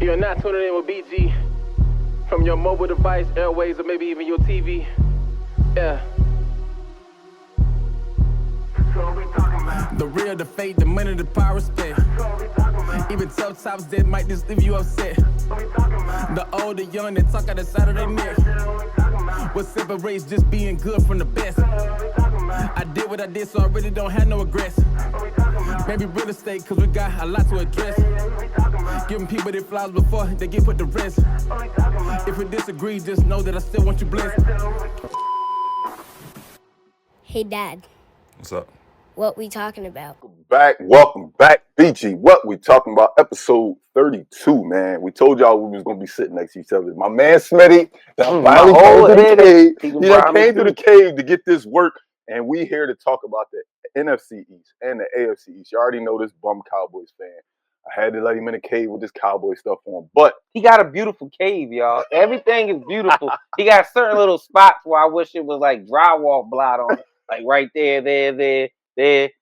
You're not tuning in with BG from your mobile device, airways, or maybe even your TV. Yeah. The real, the fake, the money, the power, respect. Even tough tops that might just leave you upset. The old, the young, that talk out the side of their neck. What separates just being good from the best? I did what I did, so I really don't have no regrets. Maybe real estate, cause we got a lot to address. Giving people their flowers before they get put to rest. If we disagree, just know that I still want you blessed. Hey, Dad. What's up? What we talking about? Welcome back, BG. What we talking about? Episode 32, man. We told y'all we was gonna be sitting next to each other. My man Smitty, finally came to the cave. He came to the cave to get this work, and we here to talk about the NFC East and the AFC East. You already know this bum Cowboys fan. I had to let him in the cave with this Cowboy stuff on, but he got a beautiful cave, y'all. Everything is beautiful. He got certain little spots where I wish it was like drywall blot on it, like right there.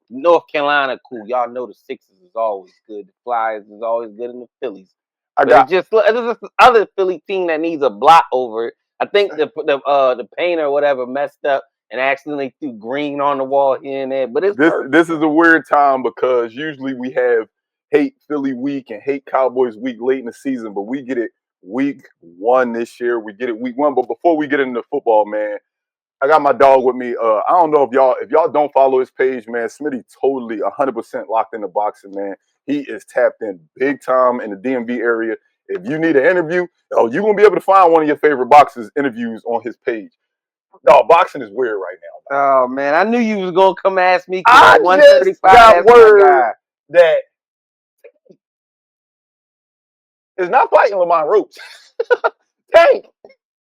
North Carolina, cool. Y'all know the Sixers is always good. The Flyers is always good, and the Phillies. There's just the other Philly team that needs a blot over it. I think the painter or whatever messed up and accidentally threw green on the wall here and there. But this is a weird time because usually we have hate Philly week and hate Cowboys week late in the season, but we get it week one this year. We get it week one. But before we get into football, man, I got my dog with me. I don't know if y'all don't follow his page, man. Smitty totally 100% locked into boxing, man. He is tapped in big time in the DMV area. If you need an interview, you're gonna be able to find one of your favorite boxers interviews on his page. No, boxing is weird right now. Oh man, I knew you was gonna come ask me. I just got word that is not fighting Lamont Ropes. Tank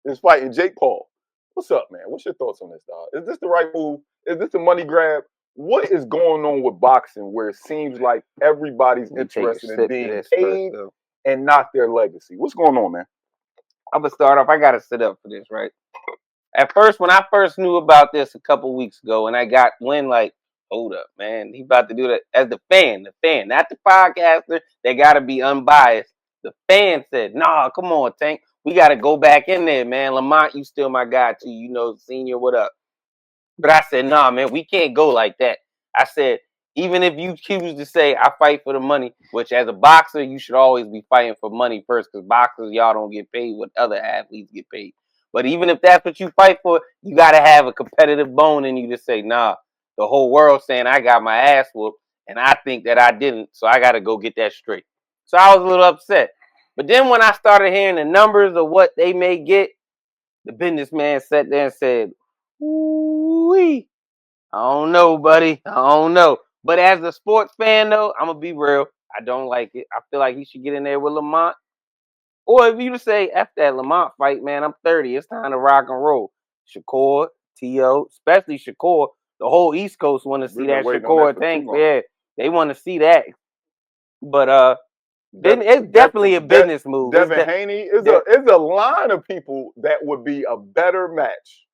is fighting Jake Paul. What's up, man? What's your thoughts on this, dog? Is this the right move? Is this a money grab? What is going on with boxing where it seems like everybody's interested in being paid and not their legacy? What's going on, man? I'm going to start off. I got to sit up for this, right? At first, when I first knew about this a couple weeks ago, and I got wind like, hold up, man. He about to do that as the fan, not the podcaster. They got to be unbiased. The fan said, nah, come on, Tank. We got to go back in there, man. Lamont, you still my guy, too. You know, senior, what up? But I said, nah, man, we can't go like that. I said, even if you choose to say, I fight for the money, which as a boxer, you should always be fighting for money first, because boxers, y'all don't get paid what other athletes get paid. But even if that's what you fight for, you got to have a competitive bone in you to say, nah, the whole world saying I got my ass whooped, and I think that I didn't, so I got to go get that straight. So I was a little upset. But then when I started hearing the numbers of what they may get, the businessman sat there and said, ooh-wee, I don't know, buddy. I don't know. But as a sports fan, though, I'm going to be real. I don't like it. I feel like he should get in there with Lamont. Or if you to say, F that Lamont fight, man, I'm 30. It's time to rock and roll. Shakur, T.O., especially Shakur. The whole East Coast want to see that Shakur thing. Yeah, they want to see that. But, it's definitely a business move. Devin Haney is a line of people that would be a better match,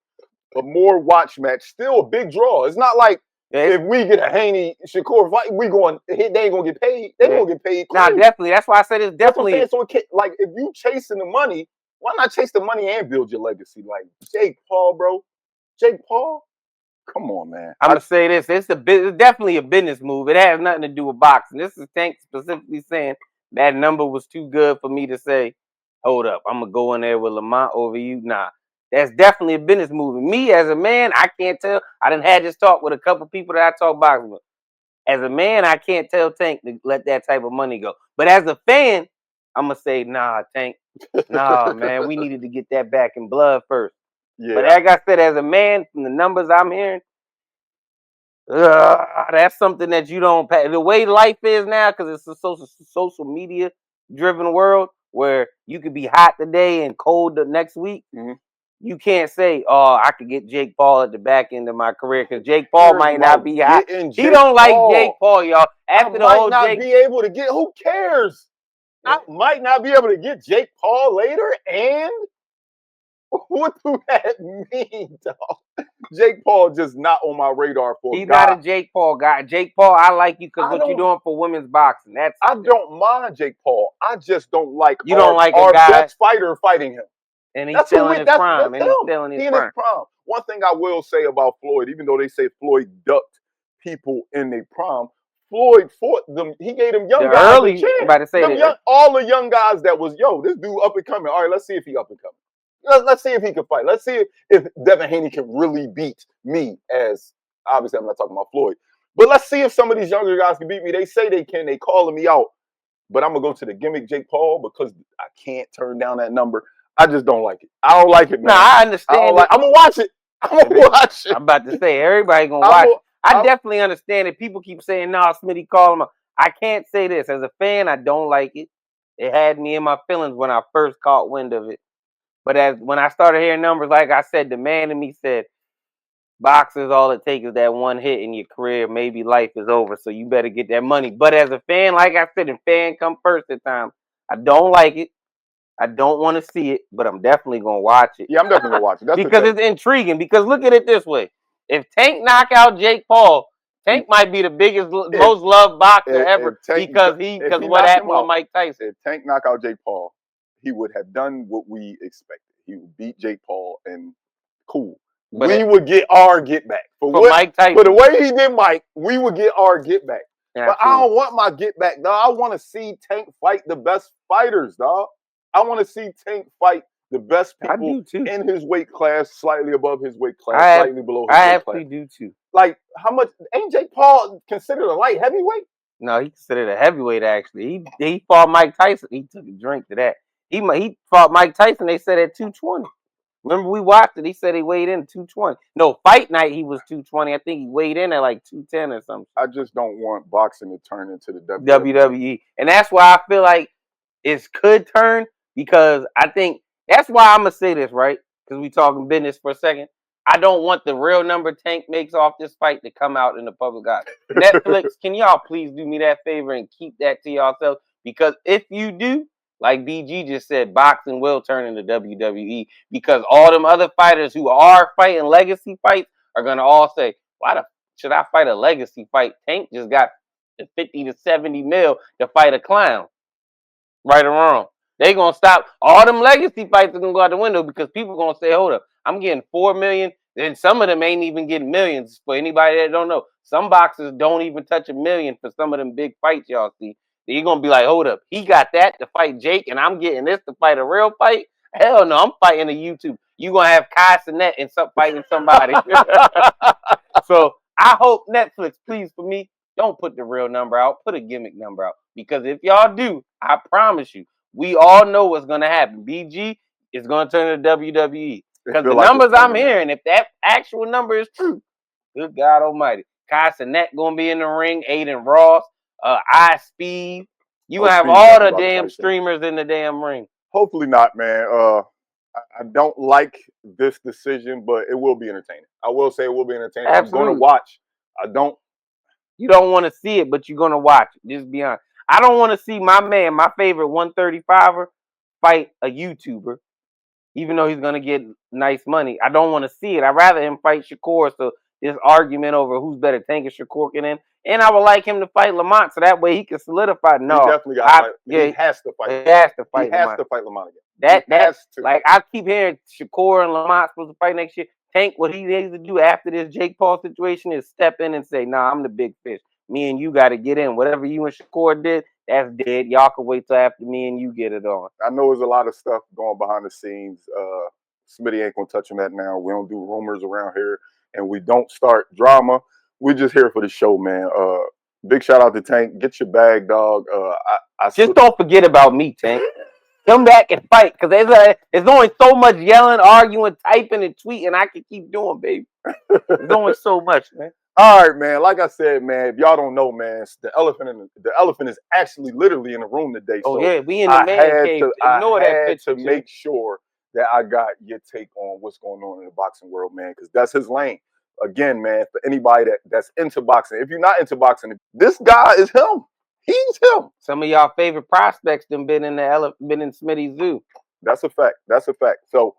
a more watch match. Still a big draw. It's not like if we get a Haney Shakur fight, they ain't gonna get paid. They gonna get paid. Nah, definitely. That's why I said it's definitely. So like if you chasing the money, why not chase the money and build your legacy? Like Jake Paul, bro. Jake Paul. Come on, man. I'm gonna say this. It's definitely a business move. It has nothing to do with boxing. This is Tank specifically saying that number was too good for me to say, hold up, I'm going to go in there with Lamont over you. Nah, that's definitely a business move. Me, as a man, I can't tell. I done had this talk with a couple people that I talk boxing with. As a man, I can't tell Tank to let that type of money go. But as a fan, I'm going to say, nah, Tank. Nah, man, we needed to get that back in blood first. Yeah. But like I said, as a man, from the numbers I'm hearing, that's something that you don't pay. The way life is now, because it's a social media driven world where you could be hot today and cold the next week. Mm-hmm. You can't say, oh, I could get Jake Paul at the back end of my career, because Jake Paul might not be hot. He don't like Jake Paul, y'all. After the whole Jake, be able to get. Who cares? I might not be able to get Jake Paul later, and what do that mean, dog? Jake Paul just not on my radar for He's a guy. not a Jake Paul guy. Jake Paul, I like you because what you're doing for women's boxing. I don't mind Jake Paul. I just don't like you don't like our a guy, best fighter fighting him. And he's still in his prime. That's him. He in his prime. One thing I will say about Floyd, even though they say Floyd ducked people in their prime, Floyd fought them. He gave them young guys a chance. About to say all the young guys that was, this dude up and coming. All right, let's see if he up and coming. Let's see if he can fight. Let's see if Devin Haney can really beat me. As obviously, I'm not talking about Floyd, but let's see if some of these younger guys can beat me. They say they can. They calling me out, but I'm gonna go to the gimmick Jake Paul because I can't turn down that number. I just don't like it. I don't like it, man. No, I understand. I'm gonna watch it. I'm gonna watch it. I'm about to say everybody gonna watch it. I definitely understand it. People keep saying, "No, Smitty, call him out." I can't say this as a fan. I don't like it. It had me in my feelings when I first caught wind of it. But when I started hearing numbers, like I said, the man in me said, "Boxers, all it takes is that one hit in your career. Maybe life is over. So you better get that money." But as a fan, like I said, and fan come first at times, I don't like it. I don't want to see it, but I'm definitely going to watch it. Yeah, I'm definitely going to watch it. That's because it's intriguing. Because look at it this way. If Tank knock out Jake Paul, Tank might be the biggest, most loved boxer ever because what happened with Mike Tyson. If Tank knock out Jake Paul, he would have done what we expected. He would beat Jake Paul and cool. But we would get our get back. For Mike Tyson. For the way he did Mike, we would get our get back. Absolutely. But I don't want my get back, dog. I want to see Tank fight the best fighters, dog. I want to see Tank fight the best people in his weight class, slightly above his weight class, slightly below his weight class. I actually do too. Like, how much? Ain't Jake Paul considered a light heavyweight? No, he considered a heavyweight, actually. He fought Mike Tyson. He took a drink to that. He fought Mike Tyson, they said, at 220. Remember, we watched it. He said he weighed in 220. No, fight night, he was 220. I think he weighed in at like 210 or something. I just don't want boxing to turn into the WWE. And that's why I feel like it could turn. Because I think that's why I'm going to say this, right? Because we talking business for a second. I don't want the real number Tank makes off this fight to come out in the public eye. Netflix, can y'all please do me that favor and keep that to yourselves? Because if you do, like BG just said, boxing will turn into WWE. Because all them other fighters who are fighting legacy fights are going to all say, why should I fight a legacy fight? Tank just got the 50 to 70 mil to fight a clown. Right or wrong. They gonna stop all them legacy fights are gonna go out the window because people gonna say, hold up, I'm getting $4 million. Then some of them ain't even getting millions. For anybody that don't know, some boxers don't even touch $1 million for some of them big fights y'all see. You're gonna be like, hold up, he got that to fight Jake, and I'm getting this to fight a real fight. Hell no, I'm fighting a YouTube. You gonna have Kai Cenat and fighting somebody. So I hope Netflix, please, for me, don't put the real number out. Put a gimmick number out. Because if y'all do, I promise you, we all know what's going to happen. BG is going to turn to WWE. Because the numbers I'm hearing, if that actual number is true, good God almighty. Kai Cenat going to be in the ring. Aiden Ross, Speed. You have all the damn streamers in the damn ring. Hopefully not, man. I don't like this decision, but it will be entertaining. I will say it will be entertaining. Absolutely. I'm going to watch. You don't want to see it, but you're going to watch it. Just be honest. I don't want to see my man, my favorite 135er, fight a YouTuber, even though he's going to get nice money. I don't want to see it. I'd rather him fight Shakur, so this argument over who's better, Tank or Shakur, can end. And I would like him to fight Lamont, so that way he can solidify. No, he definitely got to fight. Yeah, he has to fight. He has to fight. He has Lamont. to fight Lamont again. That's like I keep hearing Shakur and Lamont supposed to fight next year. Tank, what he needs to do after this Jake Paul situation is step in and say, "Nah, I'm the big fish. Me and you got to get in. Whatever you and Shakur did, that's dead. Y'all can wait till after me and you get it on." I know there's a lot of stuff going behind the scenes. Smitty ain't gonna touch on that now. We don't do rumors around here, and we don't start drama. We're just here for the show, man. Big shout out to Tank. Get your bag, dog. Just don't forget about me, Tank. Come back and fight, because there's only so much yelling, arguing, typing, and tweeting I can keep doing, baby. There's only so much, man. All right, man. Like I said, man, if y'all don't know, man, the elephant is actually literally in the room today. Oh, so yeah, we in the man cave. I had to make sure that I got your take on what's going on in the boxing world, man, because that's his lane. Again, man, for anybody that's into boxing, if you're not into boxing, this guy is him. He's him. Some of y'all favorite prospects been in Smitty's zoo. That's a fact. That's a fact. So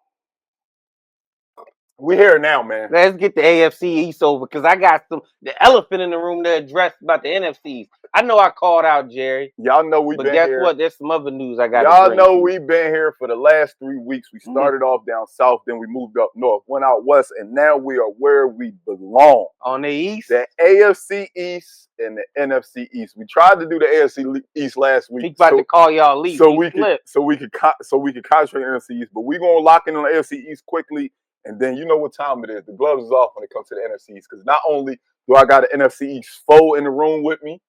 We here now, man. Let's get the AFC East over because I got the elephant in the room to address about the NFC East. I know I called out Jerry. Y'all know we've but been guess here. what? There's some other news I got. Y'all know we've been here for the last 3 weeks. We started off down south, then we moved up north, went out west, and now we are where we belong. On the East? The AFC East and the NFC East. We tried to do the AFC East last week. He's about to call y'all East. So we could concentrate on the NFC East, but we're gonna lock in on the AFC East quickly. And then you know what time it is. The gloves is off when it comes to the NFC East. Because not only do I got an NFC East foe in the room with me,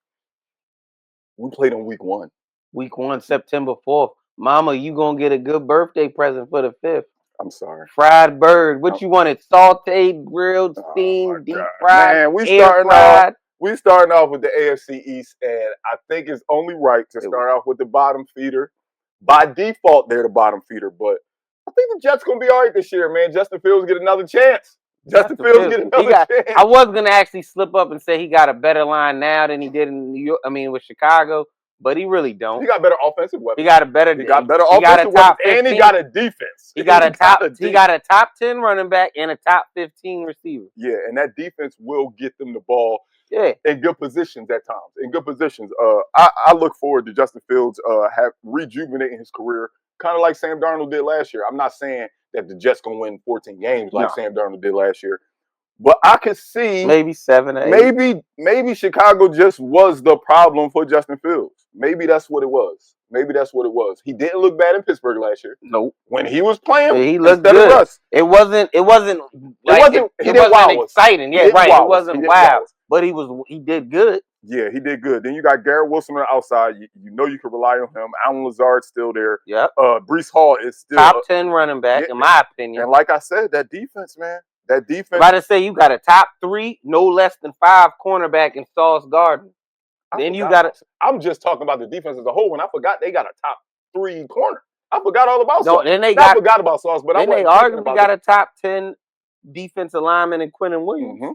we played on week 1. Week 1, September 4th. Mama, you going to get a good birthday present for the 5th. I'm sorry. Fried bird. What you wanted? Sauteed, grilled, steamed, deep fried, Man, we starting off with the AFC East. And I think it's only right to start off with the bottom feeder. By default, they're the bottom feeder. But I think the Jets going to be all right this year, man. Justin Fields get another chance. Justin Fields get another chance. I was going to actually slip up and say he got a better line now than he did in New York. I mean, with Chicago, but he really don't. He got better offensive weapons. He got better offensive weapons, and he got a defense. He got a top 10 running back and a top 15 receiver. Yeah, and that defense will get them the ball in good positions at times. In good positions. I look forward to Justin Fields have rejuvenating his career. Kind of like Sam Darnold did last year. I'm not saying that the Jets gonna win 14 games like Sam Darnold did last year, but I could see maybe 7 or 8. Maybe Chicago just was the problem for Justin Fields. Maybe that's what it was. He didn't look bad in Pittsburgh last year. Nope. When he was playing, he looked good. It wasn't exciting. Yeah, right. It wasn't wild, but he did good. Yeah, he did good. Then you got Garrett Wilson on the outside. You know you can rely on him. Alan Lazard's still there. Yep. Breece Hall is still top 10 running back, in my opinion. And like I said, that defense, man. That defense. I'm about to say you got a top 3, no less than 5 cornerback in Sauce Gardner. I'm just talking about the defense as a whole. When I forgot they got a top 3 corner. I forgot all about Sauce. I forgot about Sauce, but they arguably got a top 10 defensive lineman in Quentin Williams. Mm-hmm.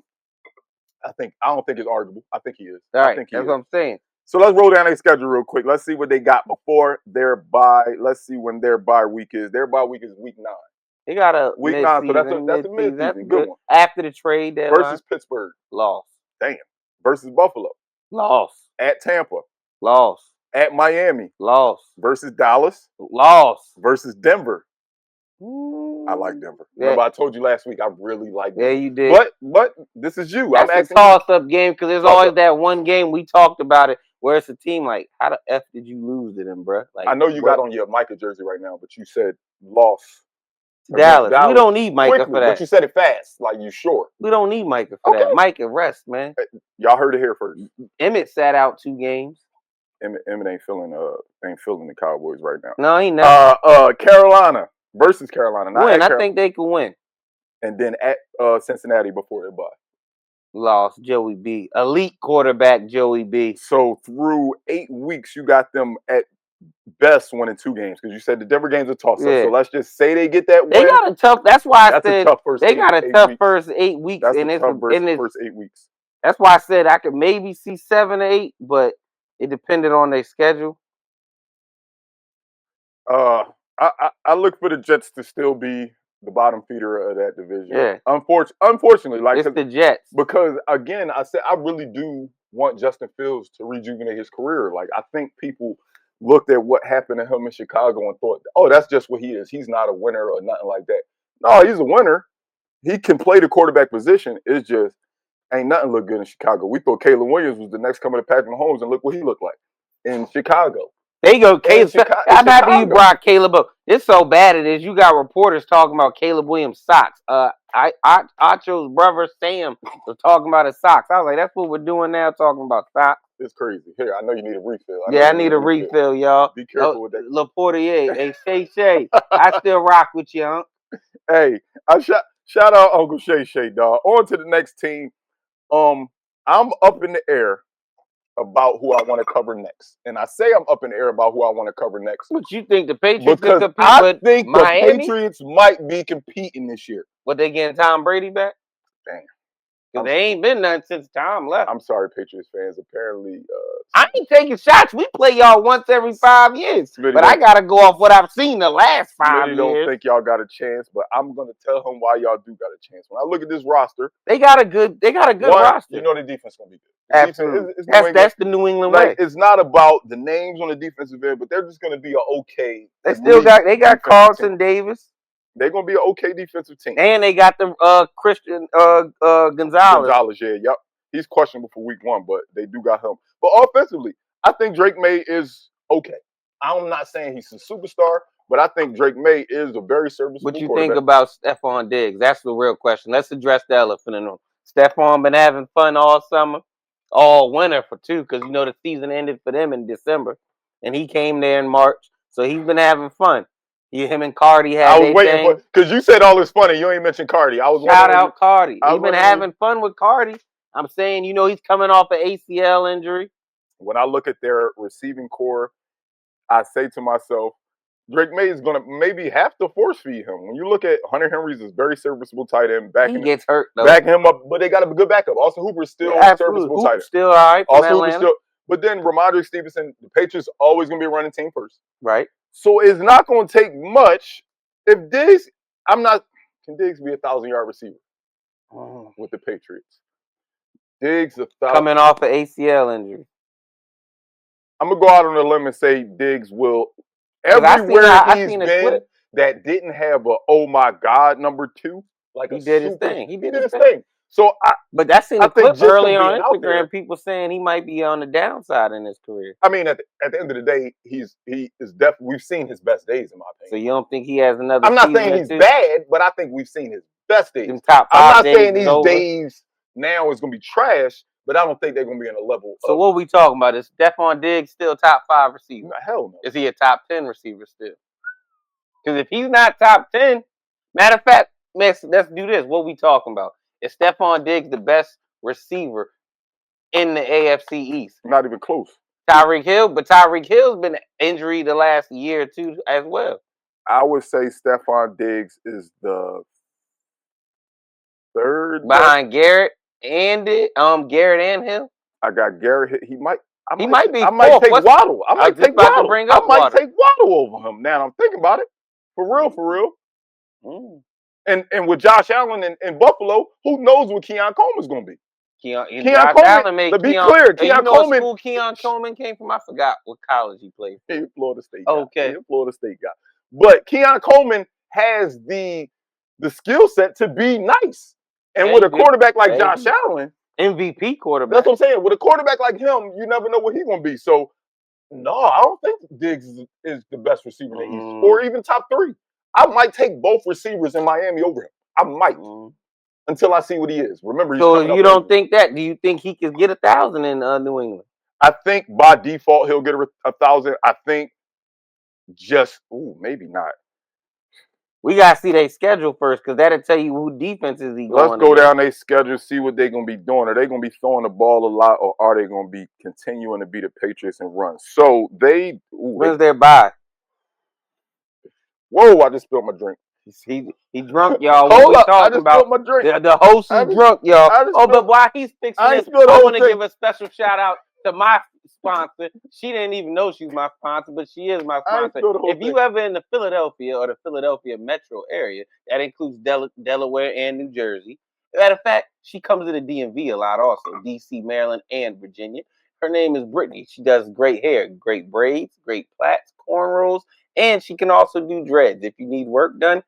I don't think it's arguable. I think he is. All right, that's what I'm saying. So let's roll down their schedule real quick. Let's see what they got before their bye. Let's see when their bye week is. Their bye week is week 9. They got a week 9, so that's a mid-season. Good one. After the trade deadline. Versus Pittsburgh. Loss. Damn. Versus Buffalo. Loss. At Tampa. Loss. At Miami. Loss. Versus Dallas. Loss. Versus Denver. I like Denver. Yeah. Remember I told you last week I really like Denver. Yeah, you did. But this is you. That's a toss-up game because there's always that one game we talked about it where it's a team like, how the F did you lose to them, bro? Like, I know you got on your Micah jersey right now, but you said loss. Dallas. We don't need Micah for that. But you said it fast. Like, you sure? We don't need Micah for that. Micah, rest, man. Y'all heard it here first. Emmett sat out 2 games. Emmett ain't feeling the Cowboys right now. No, he not. Carolina versus Carolina. I think they could win. And then at Cincinnati before their bye. Lost. Joey B. Elite quarterback Joey B. So through 8 weeks, you got them at best winning 2 games because you said the Denver game's a toss-up. Yeah. So let's just say they get that win. They got a tough. That's why I said they got a tough weeks. First 8 weeks. That's a tough first 8 weeks. That's why I said I could maybe see 7 or 8, but it depended on their schedule. I look for the Jets to still be the bottom feeder of that division. Yeah. Unfortunately, like it's the Jets. Because again, I said I really do want Justin Fields to rejuvenate his career. Like I think people looked at what happened to him in Chicago and thought, oh, that's just what he is. He's not a winner or nothing like that. No, he's a winner. He can play the quarterback position. It's just ain't nothing look good in Chicago. We thought Caleb Williams was the next coming to Patrick Mahomes, and look what he looked like in Chicago. There you go, Caleb. I'm happy you brought Caleb up. It's so bad it is. You got reporters talking about Caleb Williams' socks. Acho's brother Sam was talking about his socks. I was like, that's what we're doing now, talking about socks. It's crazy. Here, I know you need a refill. I need a refill, y'all. Be careful with that. LaPortier. Hey, Shay. I still rock with you, Unc. Hey, shout out Uncle Shay, dog. On to the next team. I'm up in the air about who I want to cover next. And I say I'm up in the air about who I want to cover next. But you think the Patriots because can compete I think Miami? the Patriots might be competing this year. What, they getting Tom Brady back? Damn. Because they ain't been none since Tom left. I'm sorry, Patriots fans. Apparently, I ain't taking shots. We play y'all once every 5 years. Smitty But I got to go off what I've seen the last 5 years. don't think y'all got a chance, but I'm going to tell him why y'all do got a chance. When I look at this roster, they got a good roster. You know the defense going to be good. Absolutely. That's the New England way. It's not about the names on the defensive end, but they're just going to be an okay. They got Carlton Davis. They're going to be an okay defensive team. And they got the Christian Gonzalez. Yep. He's questionable for week 1, but they do got him. But offensively, I think Drake May is okay. I'm not saying he's a superstar, but I think Drake May is a very serviceable What you quarterback. think about Stephon Diggs? That's the real question. Let's address the elephant in the room. Stephon been having fun all summer, all winter for 2, because you know the season ended for them in December, and he came there in March, so he's been having fun. Him and Cardi had. I was waiting for because you said all this funny. You ain't mentioned Cardi. I was shout out Cardi. He's been having fun with Cardi. I'm saying, you know, he's coming off an ACL injury. When I look at their receiving core, I say to myself, Drake May is going to maybe have to force feed him. When you look at Hunter Henry's a very serviceable tight end. He gets hurt, though. Backing him up, but they got a good backup. Austin Hooper's still serviceable tight end. Still all right from Atlanta. But then Ramondre Stevenson, the Patriots always going to be a running team first. Right. So it's not going to take much. If Diggs, can Diggs be a 1,000-yard receiver with the Patriots? Diggs coming off an ACL injury. I'm gonna go out on a limb and say Diggs will everywhere he's been that didn't have a oh my God number 2. Like he did his thing. He did his thing. So but that's in the clip early on Instagram. People saying he might be on the downside in his career. I mean, at the end of the day, he is definitely. We've seen his best days, in my opinion. So you don't think he has another? I'm not saying he's bad, but I think we've seen his best days. I'm not saying these days now is going to be trash, but I don't think they're going to be in a level. So what are we talking about? Is Stephon Diggs still top 5 receiver? Hell no. Is he a top 10 receiver still? Because if he's not top 10, matter of fact, let's do this. What are we talking about? Is Stephon Diggs the best receiver in the AFC East? Not even close. Tyreek Hill, but Tyreek Hill's been injured the last year or 2 as well. I would say Stephon Diggs is the 3rd behind Garrett and Hill. I got Garrett. He might be. I might take Waddle. I might take Waddle. I might take Waddle over him. Now I'm thinking about it. For real. And with Josh Allen in Buffalo, who knows what Keon Coleman's going to be? Keon Coleman. To be clear, Keon Coleman. School Keon Coleman came from? I forgot what college he played. He's Florida State. Okay, Florida State guy. But Keon Coleman has the skill set to be nice, and with a quarterback like Josh Allen, MVP quarterback. That's what I'm saying. With a quarterback like him, you never know what he's going to be. So, no, I don't think Diggs is the best receiver in the East, or even top 3. I might take both receivers in Miami over him. I might. Until I see what he is. Remember, so you don't think that? Do you think he could get 1,000 in New England? I think by default he'll get 1,000. I think maybe not. We gotta see their schedule first, because that'll tell you who defenses he going. Let's go down their schedule, see what they're gonna be doing. Are they gonna be throwing the ball a lot, or are they gonna be continuing to beat the Patriots and run? So when's their bye? Whoa! I just spilled my drink. He drunk, y'all. Hold up! I just spilled my drink. The host is drunk, y'all. But while he's fixing this, I want to give a special shout out to my sponsor. She didn't even know she's my sponsor, but she is my sponsor. If you ever in the Philadelphia or the Philadelphia metro area, that includes Delaware and New Jersey. Matter of fact, she comes to the DMV a lot also, DC, Maryland, and Virginia. Her name is Brittany. She does great hair, great braids, great plaits, cornrows, and she can also do dreads. If you need work done,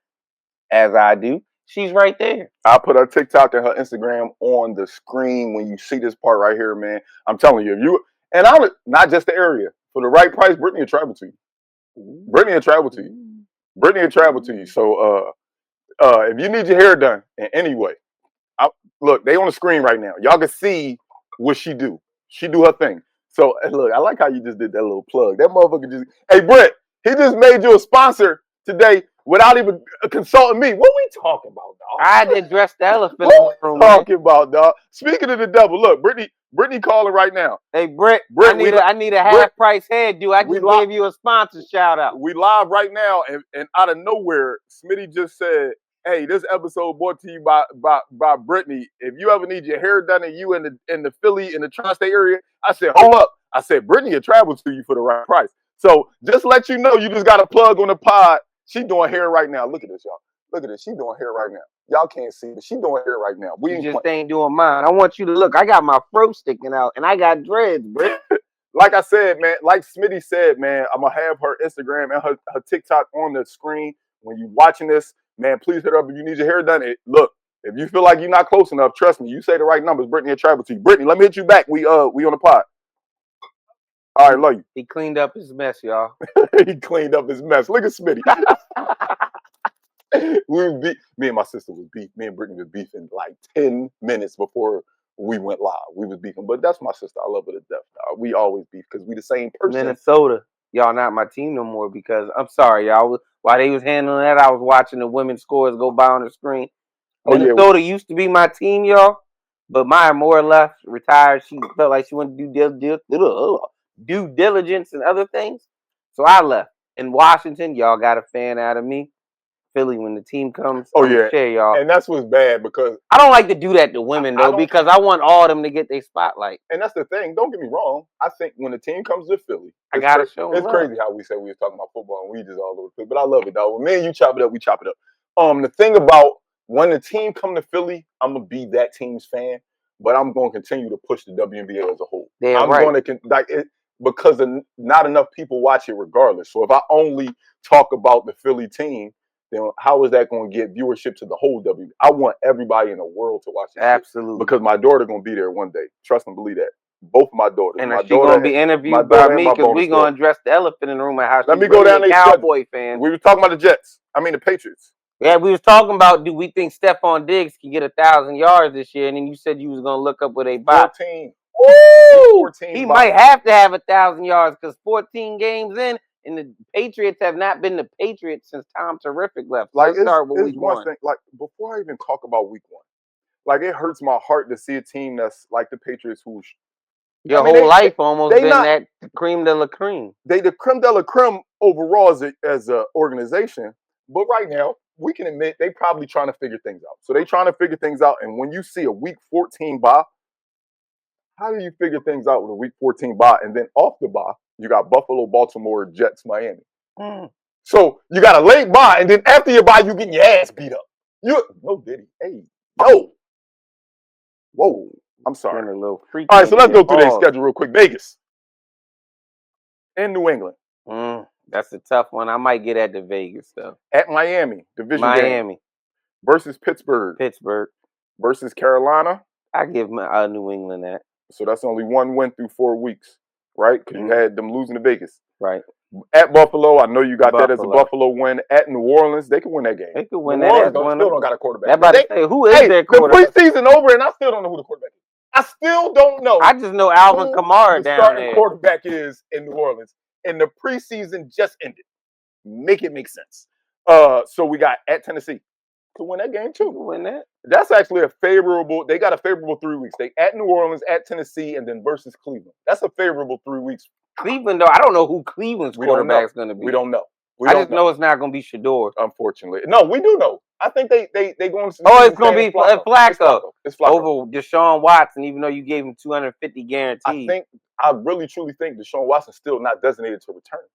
as I do, she's right there. I'll put her TikTok and her Instagram on the screen when you see this part right here, man. I'm telling you, I'm not just the area. For the right price, Brittany will travel to you. Brittany will travel to you. So if you need your hair done in any way, look, they on the screen right now. Y'all can see what she do. She do her thing. So look, I like how you just did that little plug. That motherfucker just, hey Brett, he just made you a sponsor today without even consulting me. What we talking about, dog? I had to address the elephant in the room. What we talking about, dog? Speaking of the devil, look, Brittany calling right now. Hey, Brett, I need a half price hairdo. I just gave you a sponsor shout out. We live right now, and out of nowhere, Smitty just said, Hey, this episode brought to you by Brittany. If you ever need your hair done and you in the Philly, in the tri-state area, I said, hold up. I said, Brittany will travel to you for the right price. So just let you know, you just got a plug on the pod. She doing hair right now. Look at this, y'all. Look at this. She doing hair right now. Y'all can't see, but she doing hair right now. We just ain't doing mine. I want you to look. I got my fro sticking out, and I got dreads, bro. Like I said, man, like Smitty said, man, I'm going to have her Instagram and her TikTok on the screen. When you watching this, man, please hit her up if you need your hair done. Look, if you feel like you're not close enough, trust me, you say the right numbers. Brittany will travel to you. Brittany, let me hit you back. We on the pod. All right, love you. He cleaned up his mess, y'all. He cleaned up his mess. Look at Smitty. Me and my sister was beef. Me and Brittany was beefing like 10 minutes before we went live. We was beefing, but that's my sister. I love her to death. We always beef because we the same person. Minnesota, y'all not my team no more because I'm sorry, y'all. While they was handling that, I was watching the women's scores go by on the screen. Minnesota used to be my team, y'all, but Maya Moore left, retired. She felt like she wanted to do due diligence and other things, so I left. In Washington, y'all got a fan out of me. Philly, when the team comes, share y'all. And that's what's bad because I don't like to do that to women though, because I want all of them to get their spotlight. And that's the thing. Don't get me wrong. I think when the team comes to Philly, I gotta show them. It's crazy how we said we was talking about football and we just all over the place. But I love it, dog. When me and you chop it up, we chop it up. The thing about when the team come to Philly, I'm gonna be that team's fan, but I'm gonna continue to push the WNBA as a whole. Gonna because not enough people watch it regardless. So if I only talk about the Philly team, then how is that going to get viewership to the whole W? I want everybody in the world to watch it. Absolutely. Because my daughter going to be there one day. Trust and believe that. Both of my daughters. And she's going to be interviewed by me because we're going to address the elephant in the room at how she's really a Cowboy fan. We were talking about the Jets. I mean the Patriots. Yeah, we was talking about, do we think Stephon Diggs can get 1,000 yards this year? And then you said you was going to look up with a bot. 14. Ooh! 14 he might have to have 1,000 yards because 14 games in, and the Patriots have not been the Patriots since Tom Terrific left. Like, let's start with week one. Thing, like, before I even talk about week one, like, it hurts my heart to see a team that's like the Patriots who... Your whole life almost been that creme de la creme. They the creme de la creme overall as a organization. But right now, we can admit they probably trying to figure things out. So they trying to figure things out. And when you see a week 14 bye, how do you figure things out with a week 14 bye? And then off the bye, you got Buffalo, Baltimore, Jets, Miami. So you got a late bye, and then after your bye, you getting your ass beat up. No, Diddy. Hey, no. Whoa. I'm sorry. All right, so let's go through their schedule real quick. Vegas. And New England. That's a tough one. I might get at the Vegas, though. At Miami. Division game. Versus Pittsburgh. Versus Carolina. I give New England that. So that's only one win through 4 weeks, right? Because you had them losing to Vegas. Right. At Buffalo, I know you got that as a Buffalo win. At New Orleans, they can win that game. They can win that. Still don't got a quarterback. Who is their quarterback? The preseason over, and I still don't know who the quarterback is. I still don't know. I just know Alvin Kamara down there. The quarterback is in New Orleans, and the preseason just ended. Make it make sense. So we got at Tennessee. To win that game too. Win that. That's actually a favorable. They got a favorable 3 weeks. They at New Orleans, at Tennessee, and then versus Cleveland. That's a favorable 3 weeks. Cleveland, though, I don't know who Cleveland's quarterback is going to be. We don't know. I just know it's not going to be Shador. Unfortunately, no, we do know. I think they going to. Oh, it's going to be Flacco. It's Flacco over Deshaun Watson, even though you gave him 250 guaranteed. I really truly think Deshaun Watson's still not designated to return.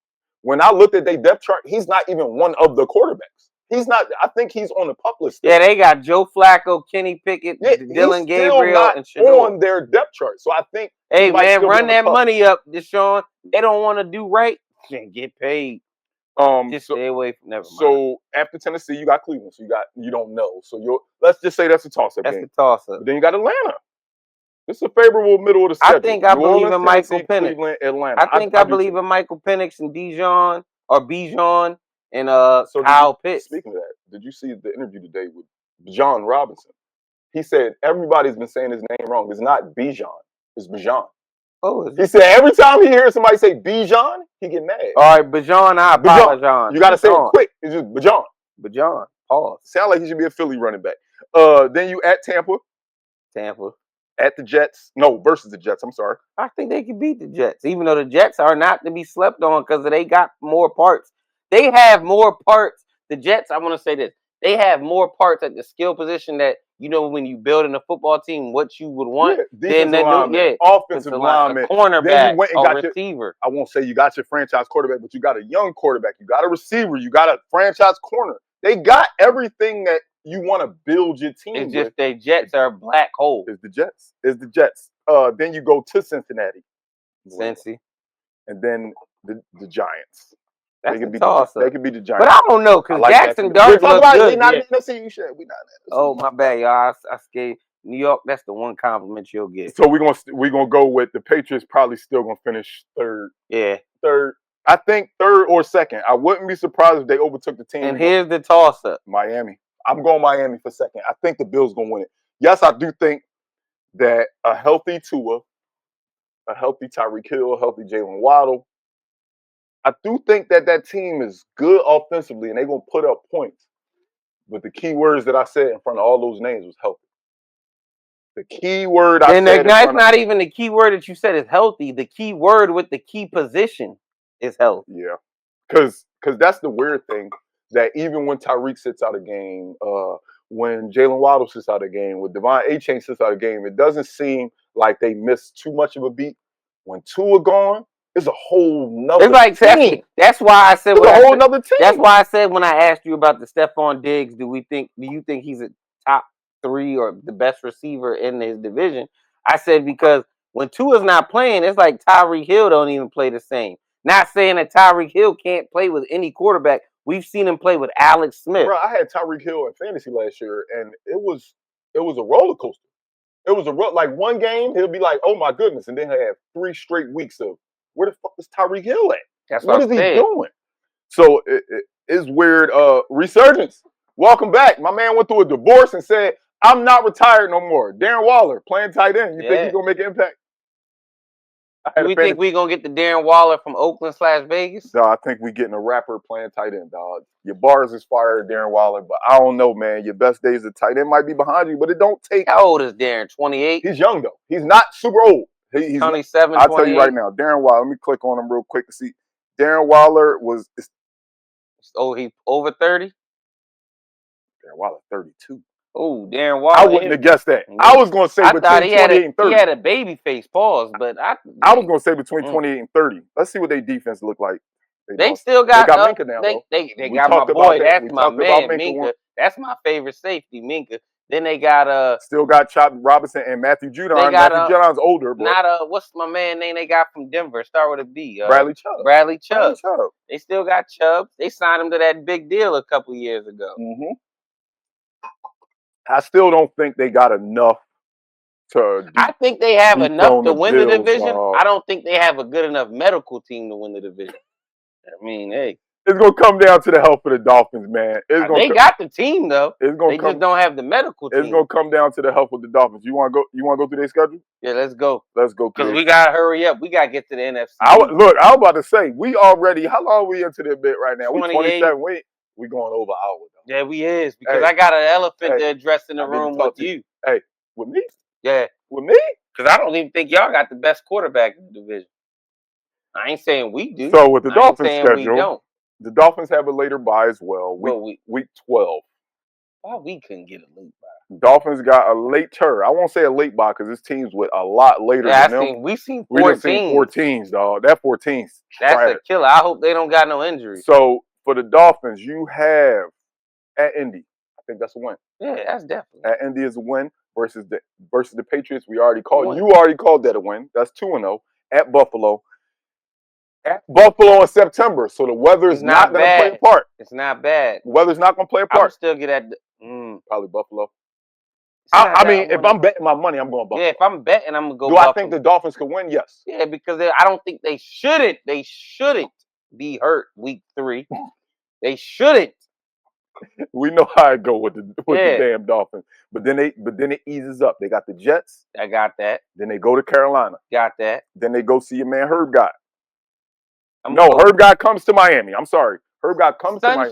When I looked at their depth chart, he's not even one of the quarterbacks. He's not. I think he's on the pup list. Yeah, they got Joe Flacco, Kenny Pickett, Dylan Gabriel, and Shador on their depth chart. So I think, hey man, run that money up, Deshaun. They don't want to do right. Can't get paid. Just stay away from. Never mind. So after Tennessee, you got Cleveland. So you don't know. So let's just say that's a toss-up game. That's a toss-up. But then you got Atlanta. This is a favorable middle of the schedule. I think I believe in Michael Penix. Cleveland, Atlanta. I believe in Michael Penix and Bijan and Kyle Pitts. Speaking of that, did you see the interview today with John Robinson? He said everybody's been saying his name wrong. It's not Bijan. It's Bijan. Oh, he said every time he hears somebody say Bijan, he get mad. All right, Bijan, I apologize. You got to say it quick. It's just Bijan. Bijan. Pause. Sound like he should be a Philly running back. Then you at Tampa. At the Jets. No, versus the Jets. I'm sorry. I think they can beat the Jets, even though the Jets are not to be slept on because they got more parts. They have more parts. The Jets, I want to say this. they have more parts at the skill position that when you build in a football team, what you would want. Defensive lineman, offensive lineman, a cornerback, then you went and got receiver. I won't say you got your franchise quarterback, but you got a young quarterback, you got a receiver, you got a franchise corner. They got everything that you want to build your team It's with. just their Jets are a black hole. It's the Jets. Then you go to Cincinnati. Cincy. And then the Giants. That's they could be toss-up. They could be the Giants. But I don't know, because Jackson Dart look good. We're not in the NFC. You should. We're not in the NFC. Oh, my bad, y'all. I scared. New York, that's the one compliment you'll get. So we're gonna go with the Patriots probably still gonna finish third. Yeah. Third. I think third or second. I wouldn't be surprised if they overtook the team. And here's the toss-up. Miami. I'm going Miami for second. I think the Bills gonna win it. Yes, I do think that a healthy Tua, a healthy Tyreek Hill, a healthy Jalen Waddle, I do think that team is good offensively and they're going to put up points. But the key words that I said in front of all those names was healthy. The key word I said. And that's not even the key word that you said is healthy. The key word with the key position is healthy. Yeah. Because that's the weird thing, that even when Tyreek sits out a game, when Jalen Waddle sits out a game, when Devon A-Chain sits out a game, it doesn't seem like they missed too much of a beat. When Tua gone, it's a whole nother team. That's why I said it's a whole nother team. That's why I said when I asked you about the Stephon Diggs, do you think he's a top 3 or the best receiver in his division? I said because when Tua's not playing, it's like Tyreek Hill don't even play the same. Not saying that Tyreek Hill can't play with any quarterback. We've seen him play with Alex Smith. Bro, I had Tyreek Hill in fantasy last year, and it was a roller coaster. It was like one game, he'll be like, oh my goodness, and then he'll have 3 straight weeks of where the fuck is Tyreek Hill at? That's what is he doing? So it's weird. Resurgence. Welcome back. My man went through a divorce and said, I'm not retired no more. Darren Waller playing tight end. You think he's gonna make an impact? Do we think we're going to get the Darren Waller from Oakland/Vegas? No, I think we're getting a rapper playing tight end, dog. Your bars is fire, Darren Waller, but I don't know, man. Your best days of tight end might be behind you, but it don't take. How old is Darren? 28? He's young, though. He's not super old. He's 27, I'll tell you right now, Darren Waller, let me click on him real quick to see. Darren Waller was... Oh, he over 30? Darren Waller, 32. Oh, Darren Waller. I wouldn't have guessed that. I was going to say between 28 and 30. He had a baby face pause, but I was going to say between 28 and 30. Let's see what their defense look like. They still got Minka now, they got my boy. That's my man, Minka. That's my favorite safety, Minka. Then they got still got Chop Robinson and Matthew Judon. Matthew Judon's older, but what's my man name they got from Denver? Start with a B. Bradley Chubb. Bradley Chubb. They still got Chubb. They signed him to that big deal a couple years ago. Mm-hmm. I still don't think they got enough to. I think they have enough to win the division. I don't think they have a good enough medical team to win the division. I mean, hey. It's gonna come down to the health of the Dolphins, man. They got the team though. They just don't have the medical team. It's gonna come down to the health of the Dolphins. You wanna go through their schedule? Yeah, let's go. Let's go. Because we gotta hurry up. We gotta get to the NFC. I was about to say we already. How long are we into the bit right now? We 27. We going over hours. Yeah, we is because I got an elephant to address in the room with you. Hey, with me? Yeah, with me? Because I don't even think y'all got the best quarterback in the division. I ain't saying we do. So with the Dolphins schedule, the Dolphins have a later bye as well. Week 12. Why we couldn't get a late bye? Dolphins got a later. I won't say a late bye because this team's with a lot later than them. We seen 14. We just seen 14s, dog. That 14's That's a killer. I hope they don't got no injuries. So for the Dolphins, you have at Indy. I think that's a win. Yeah, that's definitely. At Indy is a win versus the Patriots. We already called. You already called that a win. That's 2-0 at Buffalo. At Buffalo in September, so the weather is not going to play a part. It's not bad. The weather's not going to play a part. I'll still get at probably Buffalo. I mean, if I'm betting my money, I'm going Buffalo. Yeah, if I'm betting, I'm going to go Do Buffalo. I think the Dolphins could win? Yes. Yeah, because I don't think they shouldn't. They shouldn't be hurt week 3. They shouldn't. We know how I go with the damn Dolphins. But then it eases up. They got the Jets. I got that. Then they go to Carolina. Got that. Then they go see your man Herb Gott. Herb Gott comes to Miami. I'm sorry. Herb Gott comes to Miami.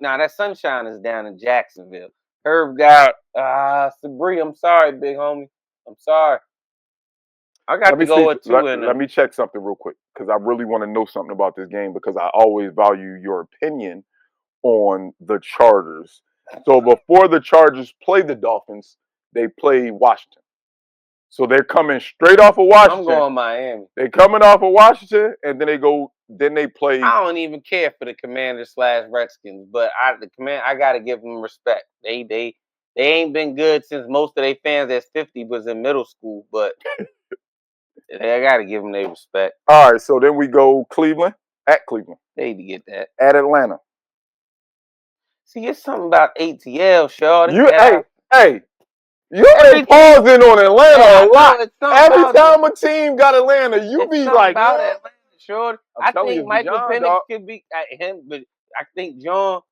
That Sunshine is down in Jacksonville. Herb Gott, Sabri, I'm sorry, big homie. I'm sorry. I got to go with 2 in there. Let me check something real quick because I really want to know something about this game because I always value your opinion on the Chargers. So before the Chargers play the Dolphins, they play Washington. So they're coming straight off of Washington. I'm going Miami. They're coming off of Washington, and then they play. I don't even care for the Commanders/Redskins, but I gotta give them respect. They ain't been good since most of their fans at 50 was in middle school, but I gotta give them their respect. All right, so then we go Cleveland, at Cleveland. They need to get that. At Atlanta. See, it's something about ATL, Shawty. Hey, you ain't pausing on Atlanta a lot. Every time a team got Atlanta, you be like, about Atlanta, Shorty. I think you, Michael Bijan, Penix could be him, but I think John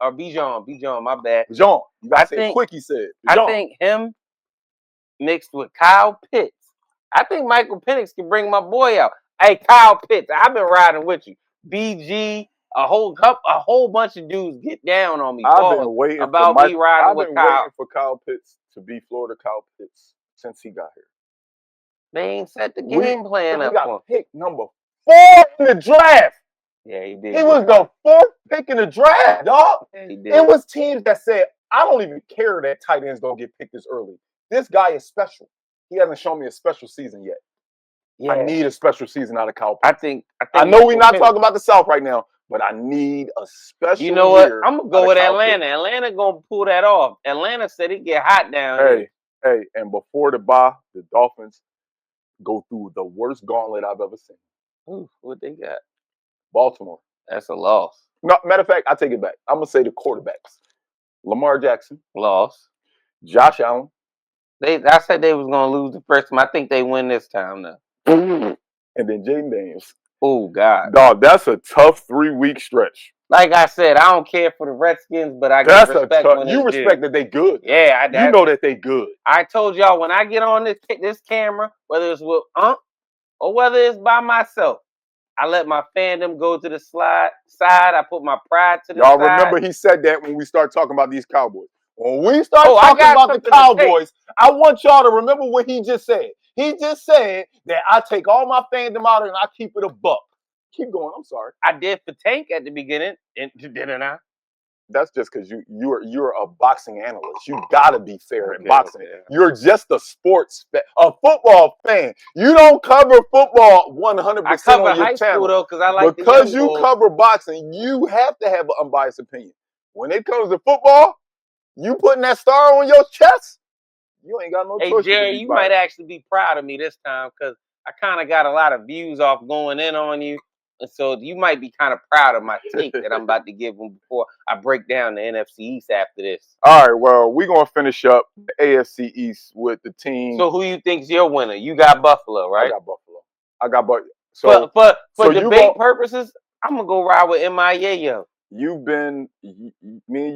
or Bijan, my bad. Bijan, you gotta say it quick. He said, Bijan. I think him mixed with Kyle Pitts. I think Michael Penix can bring my boy out. Hey, Kyle Pitts, I've been riding with you. BG, a whole bunch of dudes get down on me. I've been waiting about me riding with Kyle. Waiting for Kyle Pitts to be Florida Kyle Pitts since he got here. They ain't set the game plan up. He got pick number 4 in the draft. Yeah, he did. He was the 4th pick in the draft, dog. Yeah, he did. It was teams that said, I don't even care that tight ends don't get picked this early. This guy is special. He hasn't shown me a special season yet. Yeah. I need a special season out of Kyle Pitts. I know we're not talking about the South right now, but I need a special. You know what? I'm gonna go with Atlanta. Atlanta gonna pull that off. Atlanta said it get hot down here. Hey, and before the bye, the Dolphins go through the worst gauntlet I've ever seen. Ooh, what they got? Baltimore. That's a loss. No, matter of fact, I take it back. I'm gonna say the quarterbacks: Lamar Jackson, loss. Josh Allen. I said they was gonna lose the first time. I think they win this time now. And then Jaden Daniels. Oh God, dog, that's a tough 3-week stretch. Like I said, I don't care for the Redskins, but I give respect when you respect that they good. Yeah, you know that they good. I told y'all when I get on this camera, whether it's with or whether it's by myself, I let my fandom go to the side. I put my pride to the side. Y'all remember he said that when we start talking about these Cowboys. When we start talking about the Cowboys, I want y'all to remember what he just said. He just said that I take all my fandom out and I keep it a buck. Keep going. I'm sorry. I did for Tank at the beginning, didn't I? That's just because you're a boxing analyst. You gotta be fair in boxing. Yeah. You're just a a football fan. You don't cover football 100% I cover on your high channel. School though, because I like because you cover boxing. You have to have an unbiased opinion. When it comes to football, you putting that star on your chest. You ain't got no choice. Hey Jerry, you might actually be proud of me this time because I kind of got a lot of views off going in on you. And so you might be kind of proud of my take that I'm about to give them before I break down the NFC East after this. All right, well, we're going to finish up the AFC East with the team. So who you think's your winner? You got Buffalo, right? I got Buffalo. So for debate purposes, I'm going to go ride with MIA, yo. Me and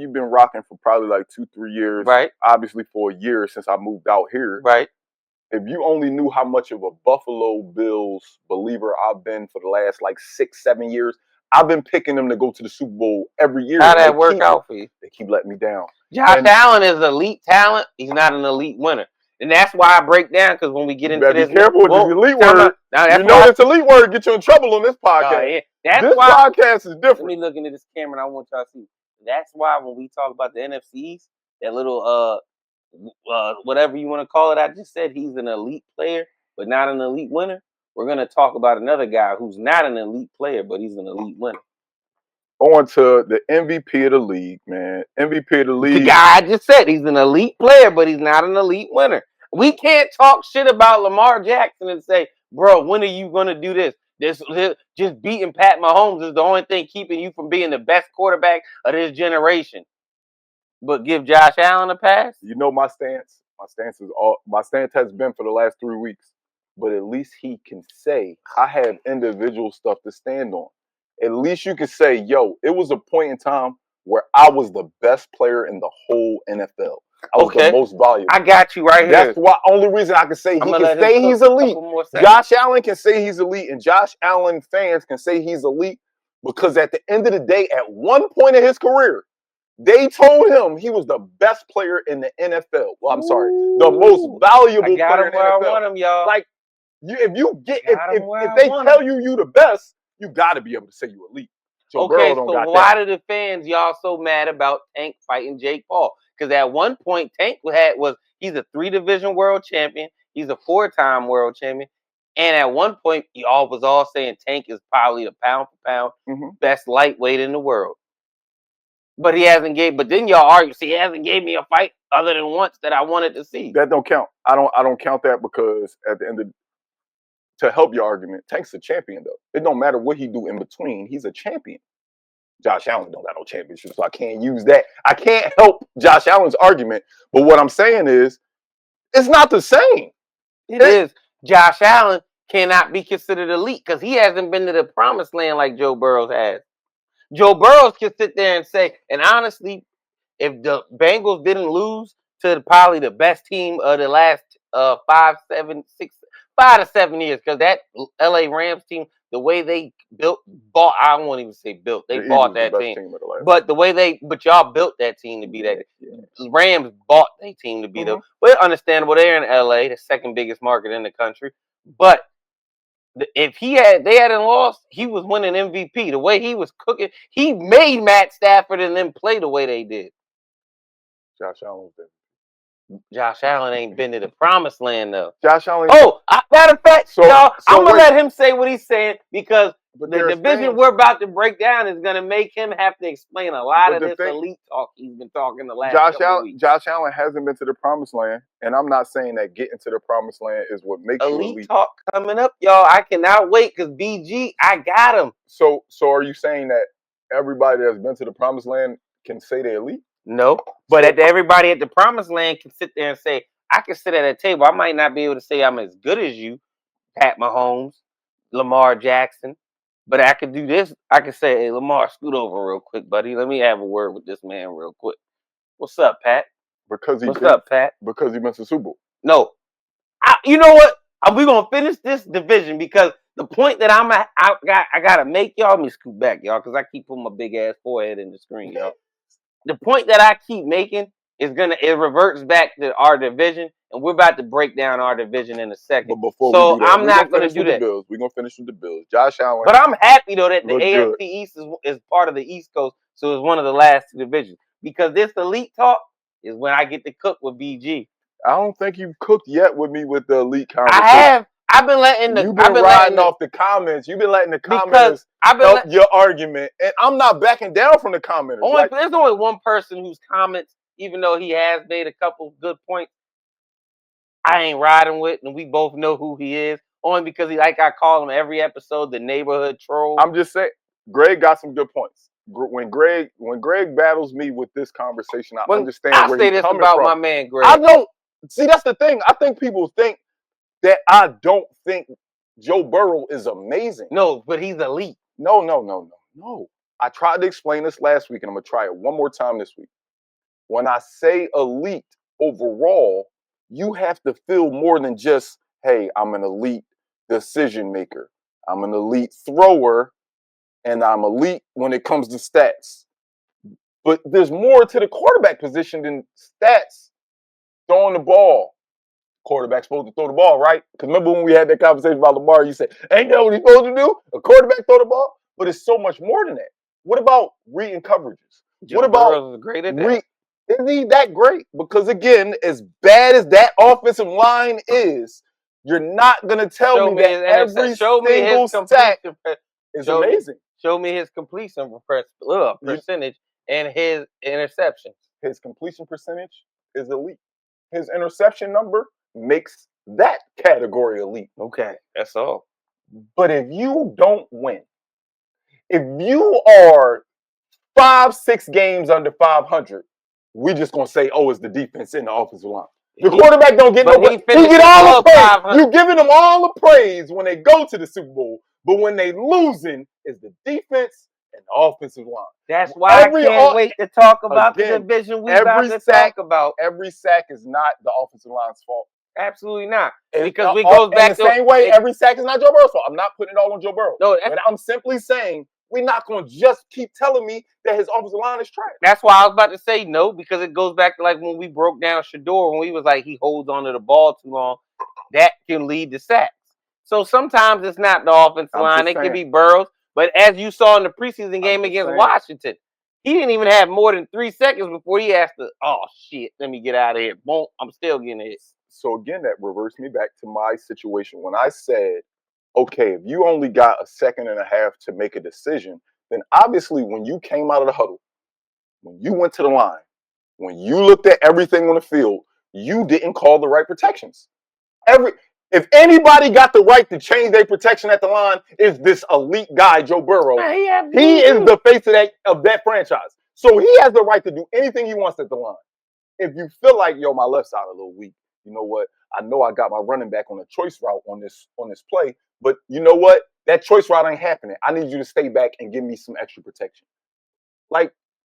you've been rocking for probably like 2-3 years. Right. Obviously for a year since I moved out here. Right. If you only knew how much of a Buffalo Bills believer I've been for the last like 6-7 years, I've been picking them to go to the Super Bowl every year. How'd that work out for you? They keep letting me down. Josh Allen is elite talent. He's not an elite winner. And that's why I break down, because when we get into this... Be careful with this elite word. This elite word get you in trouble on this podcast. This podcast is different. Let me look into this camera and I want y'all to see. That's why when we talk about the NFCs, that little... whatever you want to call it, I just said he's an elite player, but not an elite winner. We're going to talk about another guy who's not an elite player, but he's an elite winner. On to the MVP of the league, man. MVP of the league. The guy I just said, he's an elite player, but he's not an elite winner. We can't talk shit about Lamar Jackson and say, bro, when are you going to do this? Just beating Pat Mahomes is the only thing keeping you from being the best quarterback of this generation. But give Josh Allen a pass? You know my stance. My stance has been for the last 3 weeks. But at least he can say, I have individual stuff to stand on. At least you can say, yo, it was a point in time where I was the best player in the whole NFL. I was the most valuable. I got you right here. That's why only reason I can say he's elite. Josh Allen can say he's elite, and Josh Allen fans can say he's elite because at the end of the day, at one point in his career, they told him he was the best player in the NFL. Well, I'm sorry, the most valuable player in the NFL. I want him, y'all. Like, if they tell you the best, you got to be able to say you elite. Joe Burrow don't so got why that. do the fans y'all so mad about Tank fighting Jake Paul? Because at one point Tank he's a 3-division world champion, he's a 4-time world champion, and at one point y'all was all saying Tank is probably the pound for pound best lightweight in the world. But but then y'all argue, see, he hasn't gave me a fight other than once that I wanted to see. That don't count. I don't count that because at the end of to help your argument, Tank's a champion though. It don't matter what he do in between. He's a champion. Josh Allen don't got no championship, so I can't use that. I can't help Josh Allen's argument. But what I'm saying is, it's not the same. It is. Josh Allen cannot be considered elite because he hasn't been to the promised land like Joe Burrow has. Joe Burrow can sit there and say, and honestly, if the Bengals didn't lose to probably the best team of the last 5 to 7 years, because that LA Rams team, the way they bought, I won't even say built, they bought that team. But but y'all built that team to be that. Yeah. Rams bought their team to be well, understandable. They're in LA, the second biggest market in the country. But if they hadn't lost, he was winning MVP. The way he was cooking, he made Matt Stafford and them play the way they did. Josh Allen ain't been to the promised land though. Josh Allen. Matter of fact, y'all, I'm gonna let him say what he's saying because the division we're about to break down is gonna make him have to explain a lot of this elite talk he's been talking the last couple weeks. Josh Allen hasn't been to the promised land, and I'm not saying that getting to the promised land is what makes you elite. Talk coming up, y'all. I cannot wait because BG, I got him. So are you saying that everybody that's been to the promised land can say they're elite? No, but everybody at the promised land can sit there and say, I can sit at a table. I might not be able to say I'm as good as you, Pat Mahomes, Lamar Jackson, but I could do this. I could say, hey, Lamar, scoot over real quick, buddy. Let me have a word with this man real quick. What's up, Pat? What's up, Pat? Because he went to Super Bowl. No. You know what? We're going to finish this division because the point that I got to make y'all, let me scoot back, y'all, because I keep putting my big ass forehead in the screen, y'all. The point that I keep making is it reverts back to our division, and we're about to break down our division in a second. But before we do that, I'm not going to do that. We're going to finish with the Bills. Josh Allen. But I'm happy though that the AFC East is part of the East Coast, so it's one of the last 2 divisions. Because this elite talk is when I get to cook with BG. I don't think you've cooked yet with me with the elite conversation. I have. I've been letting You've been riding off the comments. You've been letting the comments help your argument. And I'm not backing down from the commenters. There's only one person whose comments, even though he has made a couple good points, I ain't riding with, and we both know who he is. Only because I call him every episode, the neighborhood troll. I'm just saying, Greg got some good points. When Greg battles me with this conversation, I understand where he's coming from. I say this about my man, Greg. I don't. See, that's the thing. I think people think that I don't think Joe Burrow is amazing. No, but he's elite. No. I tried to explain this last week, and I'm going to try it one more time this week. When I say elite overall, you have to feel more than just, hey, I'm an elite decision maker. I'm an elite thrower, and I'm elite when it comes to stats. But there's more to the quarterback position than stats. Throwing the ball. Quarterback's supposed to throw the ball, right? Because remember when we had that conversation about Lamar, you said, ain't that what he's supposed to do? A quarterback throw the ball? But it's so much more than that. What about reading coverages? What about great at that? Isn't he that great? Because again, as bad as that offensive line is, you're not going to tell me that every single sack is amazing. Show me his completion percentage and his interceptions. His completion percentage is elite. His interception number makes that category elite. Okay, that's all. But if you don't win, if you are 5-6 games under 500, we're just gonna say, oh, it's the defense and the offensive line. The quarterback don't get no praise. He get all the praise. You giving them all the praise when they go to the Super Bowl, but when they losing, it's the defense and the offensive line. That's why I can't wait to talk about the division we about to talk about. Every sack is not the offensive line's fault. Absolutely not. Because we goes back the same way. Every sack is not Joe Burrow's fault. I'm not putting it all on Joe Burrow. No, but I'm simply saying we're not going to just keep telling me that his offensive line is trash. That's why I was about to say no, because it goes back to like when we broke down Shador, when we was like he holds onto the ball too long. That can lead to sacks. So sometimes it's not the offensive line. It could be Burrows. But as you saw in the preseason game just against saying. Washington, he didn't even have more than 3 seconds before he asked to, oh, shit, let me get out of here. Boom, I'm still getting hit. So again, that reversed me back to my situation when I said, okay, if you only got a second and a half to make a decision, then obviously when you came out of the huddle, when you went to the line, when you looked at everything on the field, you didn't call the right protections. If anybody got the right to change their protection at the line, is this elite guy, Joe Burrow. He is the face of that franchise. So he has the right to do anything he wants at the line. If you feel like, yo, my left side a little weak, you know what? I know I got my running back on a choice route on this play, but you know what? That choice route ain't happening. I need you to stay back and give me some extra protection.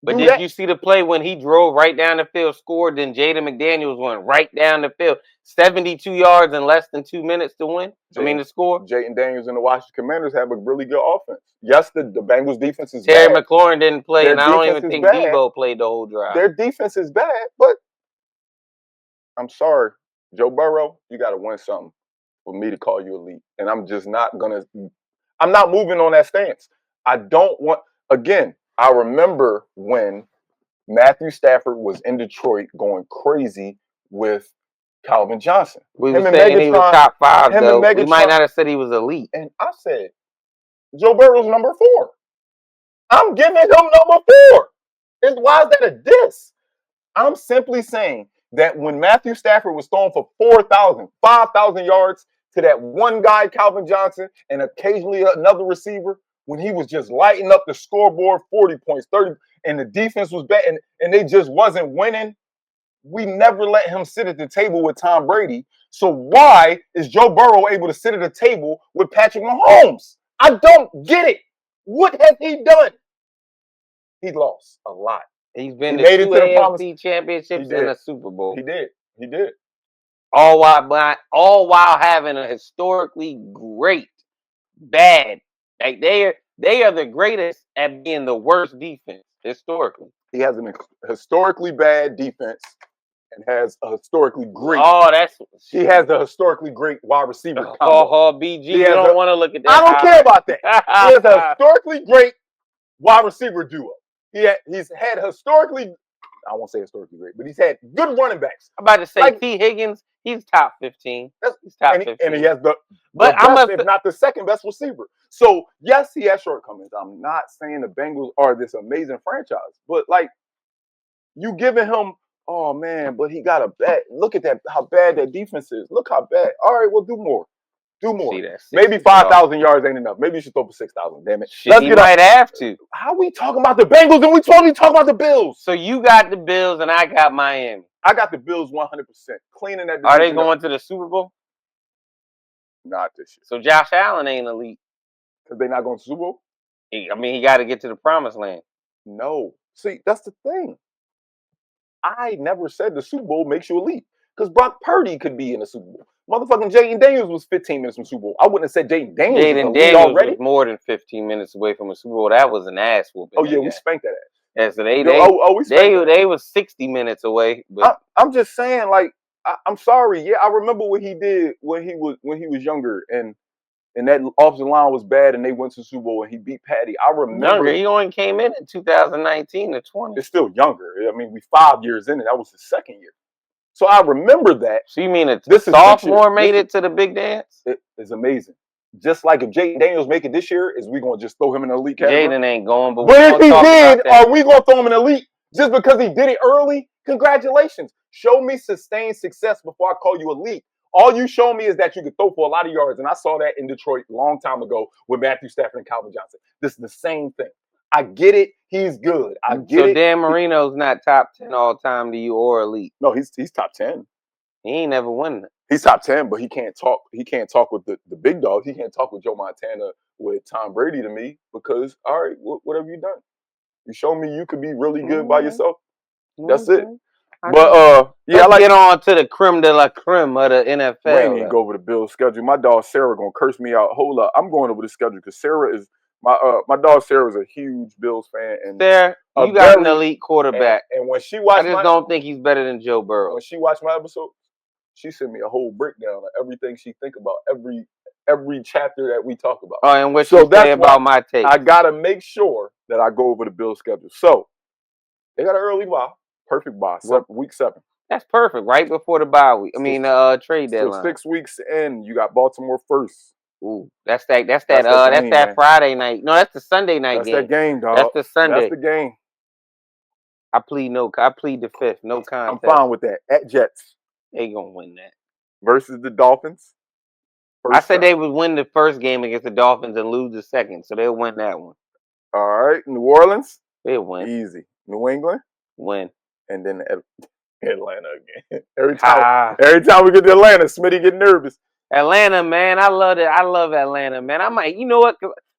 But did you see the play when he drove right down the field, scored, then Jaden McDaniels went right down the field, 72 yards in less than 2 minutes to win? To score? Jaden Daniels and the Washington Commanders have a really good offense. Yes, the Bengals defense is Terry bad. McLaurin didn't play, Their and I don't even defense is think bad. Debo played the whole drive. Their defense is bad, but I'm sorry, Joe Burrow, you got to win something for me to call you elite. And I'm just not I'm not moving on that stance. I don't want, again, I remember when Matthew Stafford was in Detroit going crazy with Calvin Johnson. We were saying he was top 5, though. We might not have said he was elite. And I said, Joe Burrow's number 4. I'm giving him number 4. Why is that a diss? I'm simply saying that when Matthew Stafford was throwing for 4,000, 5,000 yards to that one guy, Calvin Johnson, and occasionally another receiver, when he was just lighting up the scoreboard, 40 points, 30, and the defense was bad, and they just wasn't winning, we never let him sit at the table with Tom Brady. So why is Joe Burrow able to sit at a table with Patrick Mahomes? I don't get it. What has he done? He lost a lot. He's been to 2 AFC championships and a Super Bowl. He did. All while having a historically great, bad. Like they are the greatest at being the worst defense historically. He has a historically bad defense and has a historically great. He has a historically great wide receiver combo. BG, you don't want to look at that. I don't care about that. He has a historically great wide receiver duo. He's had historically, I won't say historically great, but he's had good running backs. I'm about to say T. Higgins, he's top 15. He's top 15. And he has the best, if not the second best receiver. So, yes, he has shortcomings. I'm not saying the Bengals are this amazing franchise, but you giving him, oh man, but he got a bad, look at that, how bad that defense is. Look how bad. All right, well, do more. Do more. Maybe 5,000 yards ain't enough. Maybe you should throw for 6,000. Damn it. He might have to. How we talking about the Bengals and we totally talking about the Bills? So you got the Bills and I got Miami. I got the Bills 100%. Cleaning that. Are they going to the Super Bowl? Not this year. So Josh Allen ain't elite. Because they're not going to the Super Bowl? He got to get to the promised land. No. See, that's the thing. I never said the Super Bowl makes you elite. Because Brock Purdy could be in the Super Bowl. Motherfucking Jaden Daniels was 15 minutes from Super Bowl. I wouldn't have said Jaden Daniels already. Was more than 15 minutes away from a Super Bowl. That was an ass whooping. Oh, yeah, we spanked that ass. Yeah, so they was 60 minutes away. But I'm just saying, I'm sorry. Yeah, I remember what he did when he was younger, and that offensive line was bad, and they went to the Super Bowl, and he beat Patty. I remember. Younger. He only came in 2019 to 20. It's still younger. I mean, we 5 years in, and that was his second year. So I remember that. So you mean a sophomore made it to the big dance? It is amazing. Just like if Jaden Daniels make it this year, is we going to just throw him in the elite category? Jaden ain't going, but if he did, are we going to throw him in elite just because he did it early? Congratulations. Show me sustained success before I call you elite. All you show me is that you can throw for a lot of yards, and I saw that in Detroit a long time ago with Matthew Stafford and Calvin Johnson. This is the same thing. I get it. He's good. I get it. So Dan Marino's not top 10 all time to you or elite? No, he's top 10. He ain't never won it. He's top 10, but he can't talk. He can't talk with the big dogs. He can't talk with Joe Montana, with Tom Brady to me, because, all right, what have you done? You show me you could be really good by yourself. That's it. But let's get on to the creme de la creme of the NFL. We ain't even go over the Bills schedule. My dog Sarah gonna curse me out. Hold up, I'm going over the schedule because Sarah is my dog Sarah is a huge Bills fan, and Sarah, you got an elite quarterback. And when she watched, I just don't think he's better than Joe Burrow. When she watched my episode, she sent me a whole breakdown of everything she think about every chapter that we talk about. Oh, and what So you that's say why about my take? I gotta make sure that I go over the Bills schedule. So they got an early bye, perfect bye, week 7. That's perfect, right before the bye week. I mean, trade deadline. So 6 weeks in, you got Baltimore first. Ooh, that's that game, Friday night. No, that's the Sunday night game. That's that game, dog. That's the Sunday. That's the game. I plead the fifth. No contest. I'm fine with that. At Jets. They gonna win that. Versus the Dolphins. I said they would win the first game against the Dolphins and lose the second, so they'll win that one. All right, New Orleans. They'll win. Easy. New England. Win. And then Atlanta again. Every time we get to Atlanta, Smitty get nervous. Atlanta, man, I love it. I love Atlanta, man. I might, you know what?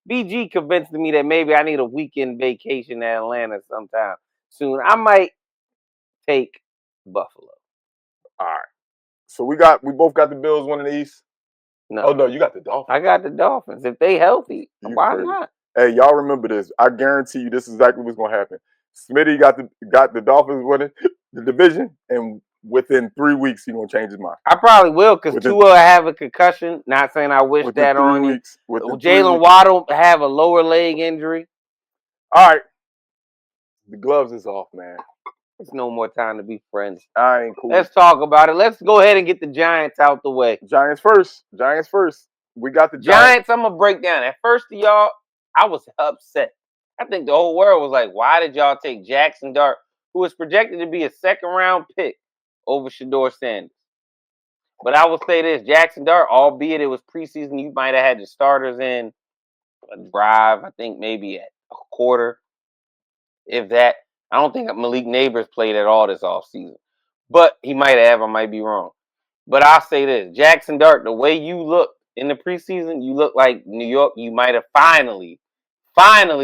BG convinced me that maybe I need a weekend vacation in Atlanta sometime soon. I might take Buffalo. All right. So we both got the Bills winning the East. No. Oh no, you got the Dolphins. I got the Dolphins. If they healthy, why not? Hey, y'all remember this? I guarantee you, this is exactly what's gonna happen. Smitty got the Dolphins winning the division, and within 3 weeks, he's gonna change his mind. I probably will, because Tua will have a concussion. Not saying I wish that on you. Jalen Waddle have a lower leg injury. All right, the gloves is off, man. There's no more time to be friends. I ain't cool. Let's talk about it. Let's go ahead and get the Giants out the way. Giants first. We got the Giants. I'm gonna break down. At first, y'all, I was upset. I think the whole world was like, why did y'all take Jackson Dart, who was projected to be a second-round pick, over Shedeur Sanders? But I will say this, Jackson Dart, albeit it was preseason, you might have had the starters in a drive, I think maybe at a quarter, if that. I don't think Malik Neighbors played at all this offseason. But he might have, I might be wrong. But I'll say this, Jackson Dart, the way you look in the preseason, you look like New York, you might have finally,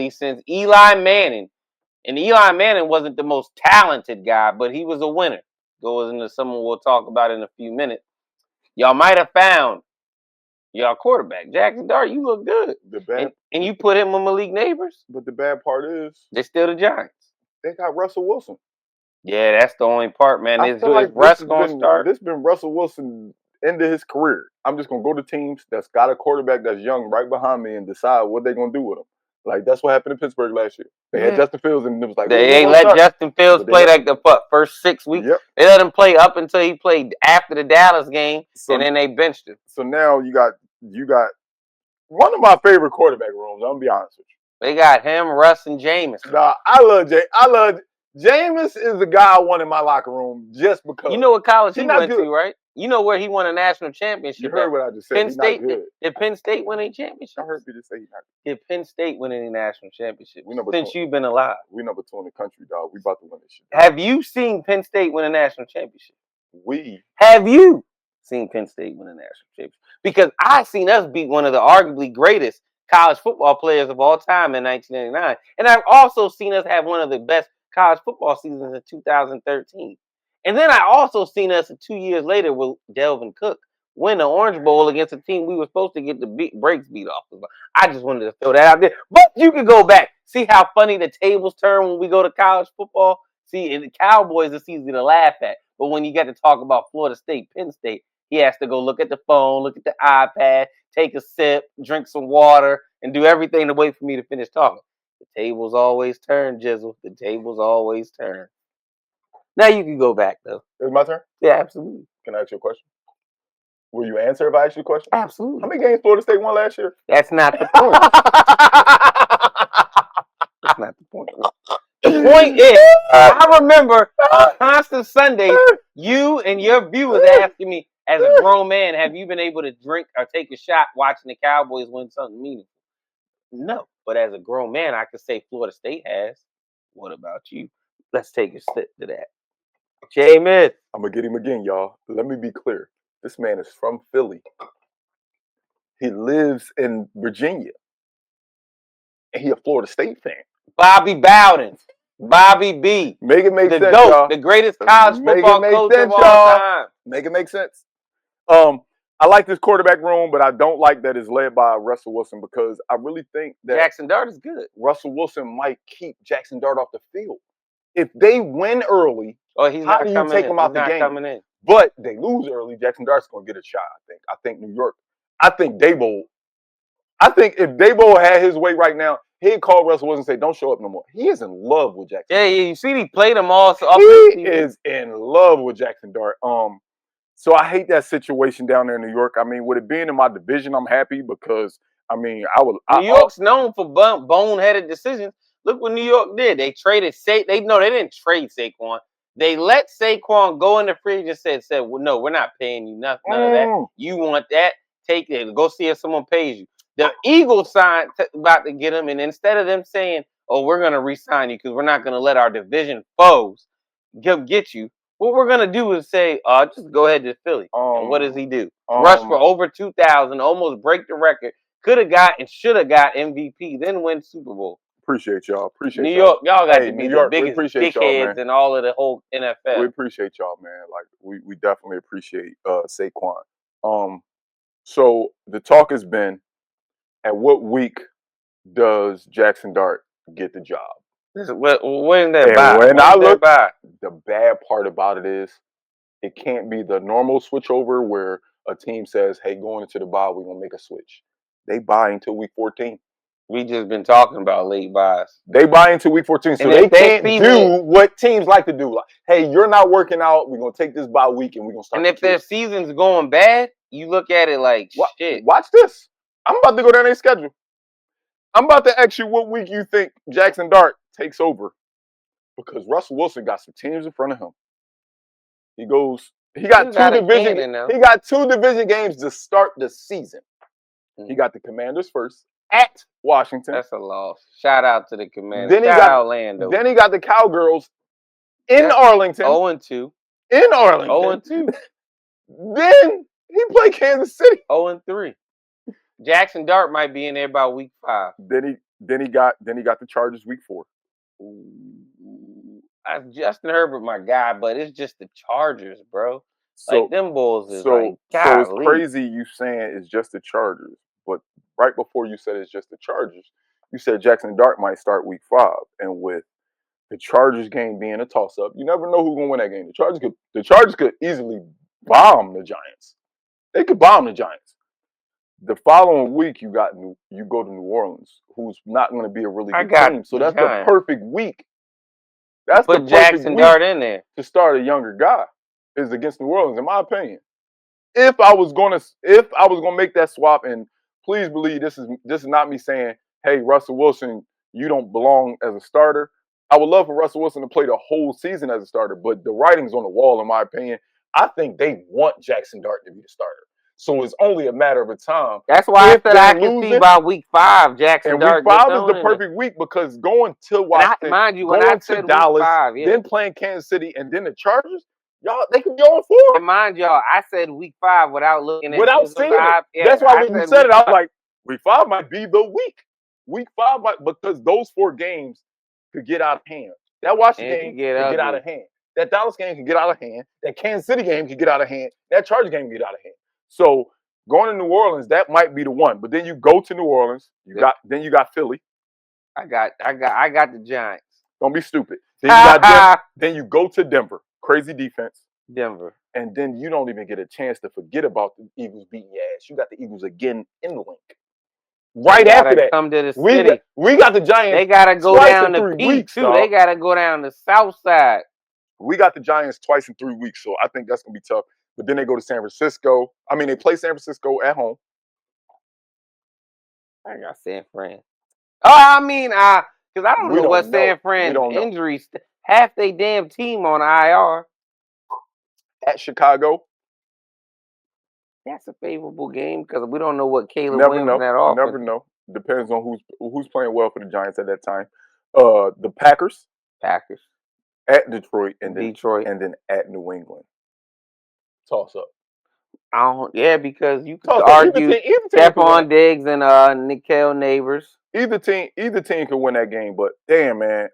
since Eli Manning, and Eli Manning wasn't the most talented guy, but he was a winner. Goes into someone we'll talk about in a few minutes. Y'all might have found y'all quarterback. Jackson Dart, you look good. And you put him with Malik Neighbors. But the bad part is, they're still the Giants. They got Russell Wilson. Yeah, that's the only part, man. I feel like Russ going to start. This been Russell Wilson into his career. I'm just going to go to teams that's got a quarterback that's young right behind me and decide what they're going to do with him. Like, that's what happened in Pittsburgh last year. They had Justin Fields, and it was like, they ain't let Justin Fields play like the first 6 weeks. Yep. They let him play up until he played after the Dallas game, and then they benched him. So now you got one of my favorite quarterback rooms. I'm going to be honest with you. They got him, Russ, and Jameis. Nah, I love Jameis is the guy I want in my locker room just because. You know what college he went to, right? You know where he won a national championship. You heard what I just said. Penn State. Did Penn State win a championship? I heard you just say he's not good. Did Penn State win any national championship since 2. you've been alive? We number 2 in the country, dog. We about to win this shit. Have you seen Penn State win a national championship? Have you seen Penn State win a national championship? Because I seen us beat one of the arguably greatest college football players of all time in 1999. And I've also seen us have one of the best college football seasons in 2013. And then I also seen us 2 years later with Delvin Cook win the Orange Bowl against a team we were supposed to get the brakes beat off of. I just wanted to throw that out there. But you can go back. See how funny the tables turn when we go to college football? See, in the Cowboys, it's easy to laugh at. But when you get to talk about Florida State, Penn State, he has to go look at the phone, look at the iPad, take a sip, drink some water, and do everything to wait for me to finish talking. The tables always turn, Jizzle. The tables always turn. Now you can go back, though. It's my turn? Yeah, absolutely. Can I ask you a question? Will you answer if I ask you a question? Absolutely. How many games Florida State won last year? That's not the point. That's not the point. The point is, I remember on constant Sunday, you and your viewers asking me, as a grown man, have you been able to drink or take a shot watching the Cowboys win something meaningful? No. But as a grown man, I could say Florida State has. What about you? Let's take a sip to that. Jameis. I'm going to get him again, y'all. Let me be clear. This man is from Philly. He lives in Virginia. And he a Florida State fan. Bobby Bowden. Bobby B. Make it make sense, GOAT, y'all. The greatest college football coach of all time. Make it make sense. I like this quarterback room, but I don't like that it's led by Russell Wilson because I really think that Jackson Dart is good. Russell Wilson might keep Jackson Dart off the field. If they win early, how do you take him out the game? But they lose early, Jackson Dart's going to get a shot, I think. I think New York I think Dabo. I think if Dabo had his way right now, he'd call Russell Wilson and say, "Don't show up no more." He is in love with Jackson. Yeah, you see, he played them all. So he is in love with Jackson Dart. So I hate that situation down there in New York. I mean, with it being in my division, I'm happy because I mean, New York's known for boneheaded decisions. Look what New York did. They traded they didn't trade Saquon. They let Saquon go in the fridge and said, well, no, we're not paying you none of that. You want that? Take it. Go see if someone pays you. The Eagles signed about to get him, and instead of them saying, "Oh, we're going to re-sign you because we're not going to let our division foes get you," what we're going to do is say, just go ahead to Philly. And what does he do? Rush for over 2,000, almost break the record. Could have got and should have got MVP, then win Super Bowl. Appreciate y'all. New York, y'all got to be the biggest dickheads in all of the whole NFL. We appreciate y'all, man. Like we definitely appreciate Saquon. So the talk has been, at what week does Jackson Dart get the job? When that the bad part about it is it can't be the normal switchover where a team says, "Hey, going into the bye, we're gonna make a switch." They buy until week 14. We just been talking about late buys. They buy into week 14, so they can't do what teams like to do. Like, hey, you're not working out. We're gonna take this bye week and we're gonna start. And if their season's going bad, you look at it like shit. Watch this. I'm about to go down their schedule. I'm about to ask you what week you think Jackson Dart takes over, because Russell Wilson got some teams in front of him. He got two division games to start the season. He got the Commanders first at Washington. That's a loss. Shout out to the Commanders. Then he got the Cowgirls in Arlington. 0-2. In Arlington. 0-2. Then he played Kansas City. 0-3. Jackson Dart might be in there by week 5. Then he got the Chargers week 4. Justin Herbert, my guy, but it's just the Chargers, bro. So, like them Bulls is so it's crazy you saying it's just the Chargers, but right before you said it's just the Chargers, you said Jackson Dart might start week 5, and with the Chargers game being a toss-up, you never know who's gonna win that game. The Chargers could easily bomb the Giants. They could bomb the Giants. The following week, you go to New Orleans, who's not going to be a really good team. So that's the perfect week. That's the perfect Jackson Dart in there to start a younger guy. Is against New Orleans, in my opinion. If I was gonna make that swap, and please believe this is not me saying, "Hey, Russell Wilson, you don't belong as a starter." I would love for Russell Wilson to play the whole season as a starter, but the writing's on the wall, in my opinion. I think they want Jackson Dart to be the starter. So it's only a matter of a time. That's why I said I can see by week 5, Jackson Dart. And week 5 is the perfect week, because going to Washington, going to Dallas, then playing Kansas City, and then the Chargers, y'all, they could be on 4. And mind y'all, I said week 5 without looking at seeing it. Yeah, that's why when you said it, I was like, week 5 might be the week. Week 5 might, because those 4 games could get out of hand. That Washington game could get out of hand. That Dallas game can get out of hand. That Kansas City game can get out of hand. That Chargers game can get out of hand. So going to New Orleans, that might be the one. But then you go to New Orleans, you got Philly. I got the Giants. Don't be stupid. Then you go to Denver. Crazy defense. Denver. And then you don't even get a chance to forget about the Eagles beating your ass. You got the Eagles again in the link. Right after that, come to the city. We got the Giants. They gotta go down to Pete too. They gotta go down the South Side. We got the Giants twice in 3 weeks, so I think that's gonna be tough. But then they go to San Francisco. I mean, they play San Francisco at home. I got San Fran. Oh, I mean, because I don't know what San Fran's injuries. Half they damn team on IR. At Chicago. That's a favorable game because we don't know what Caleb Williams in that offense. Never know. Depends on who's playing well for the Giants at that time. The Packers. At Detroit, and then at New England. Toss up. Because you could argue Stephon Diggs and Nickel Neighbors. Either team could win that game, but damn, man.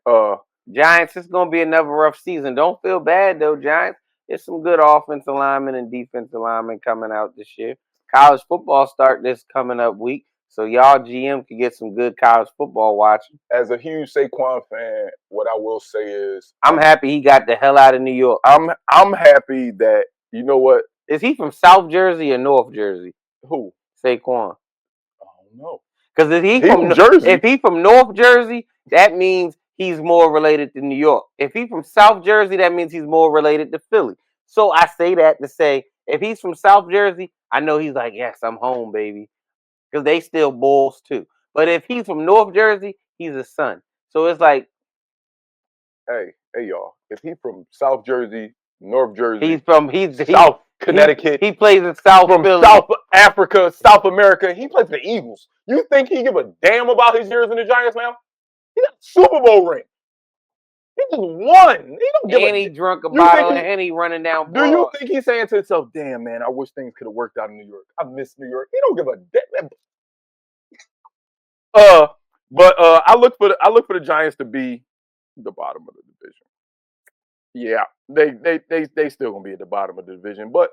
Giants, it's gonna be another rough season. Don't feel bad though, Giants. There's some good offensive linemen and defensive linemen coming out this year. College football start this coming up week, so y'all GM can get some good college football watching. As a huge Saquon fan, what I will say is I'm happy he got the hell out of New York. I'm happy that, you know what? Is he from South Jersey or North Jersey? Who? Saquon. I don't know. Because if He from Jersey. if he from North Jersey, that means he's more related to New York. If he's from South Jersey, that means he's more related to Philly. So I say that to say, if he's from South Jersey, I know he's like, yes, I'm home, baby. Because they still Bulls too. But if he's from North Jersey, he's a son. So it's like, hey, y'all. If he from South Jersey, North Jersey, he's South Connecticut, he plays in South from Philly. South Africa, South America, he plays for the Eagles. You think he give a damn about his years in the Giants now? He got a Super Bowl ring. He just won. He don't give And he drunk a bottle of Henny running down. Do you think he's saying to himself, damn, man, I wish things could have worked out in New York. I miss New York. He don't give a damn. But I look for the Giants to be the bottom of the division. Yeah, they still gonna be at the bottom of the division, but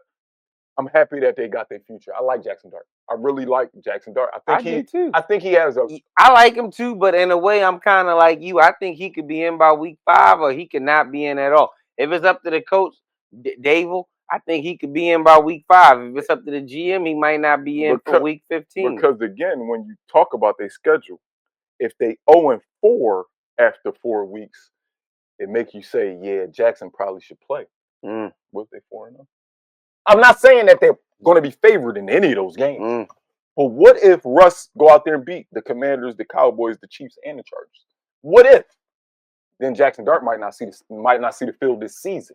I'm happy that they got their future. I like Jackson Dart. I really like Jackson Dart. I think he has a. I like him too, but in a way, I'm kind of like you. I think he could be in by week 5, or he could not be in at all. If it's up to the coach, Dable, I think he could be in by week 5. If it's up to the GM, he might not be in for week 15. Because again, when you talk about their schedule, if they 0-4 after 4 weeks, it makes you say, yeah, Jackson probably should play. What if they 4-0? I'm not saying that they're going to be favored in any of those games. But what if Russ go out there and beat the Commanders, the Cowboys, the Chiefs, and the Chargers? What if? Then Jackson Dart might not see the field this season.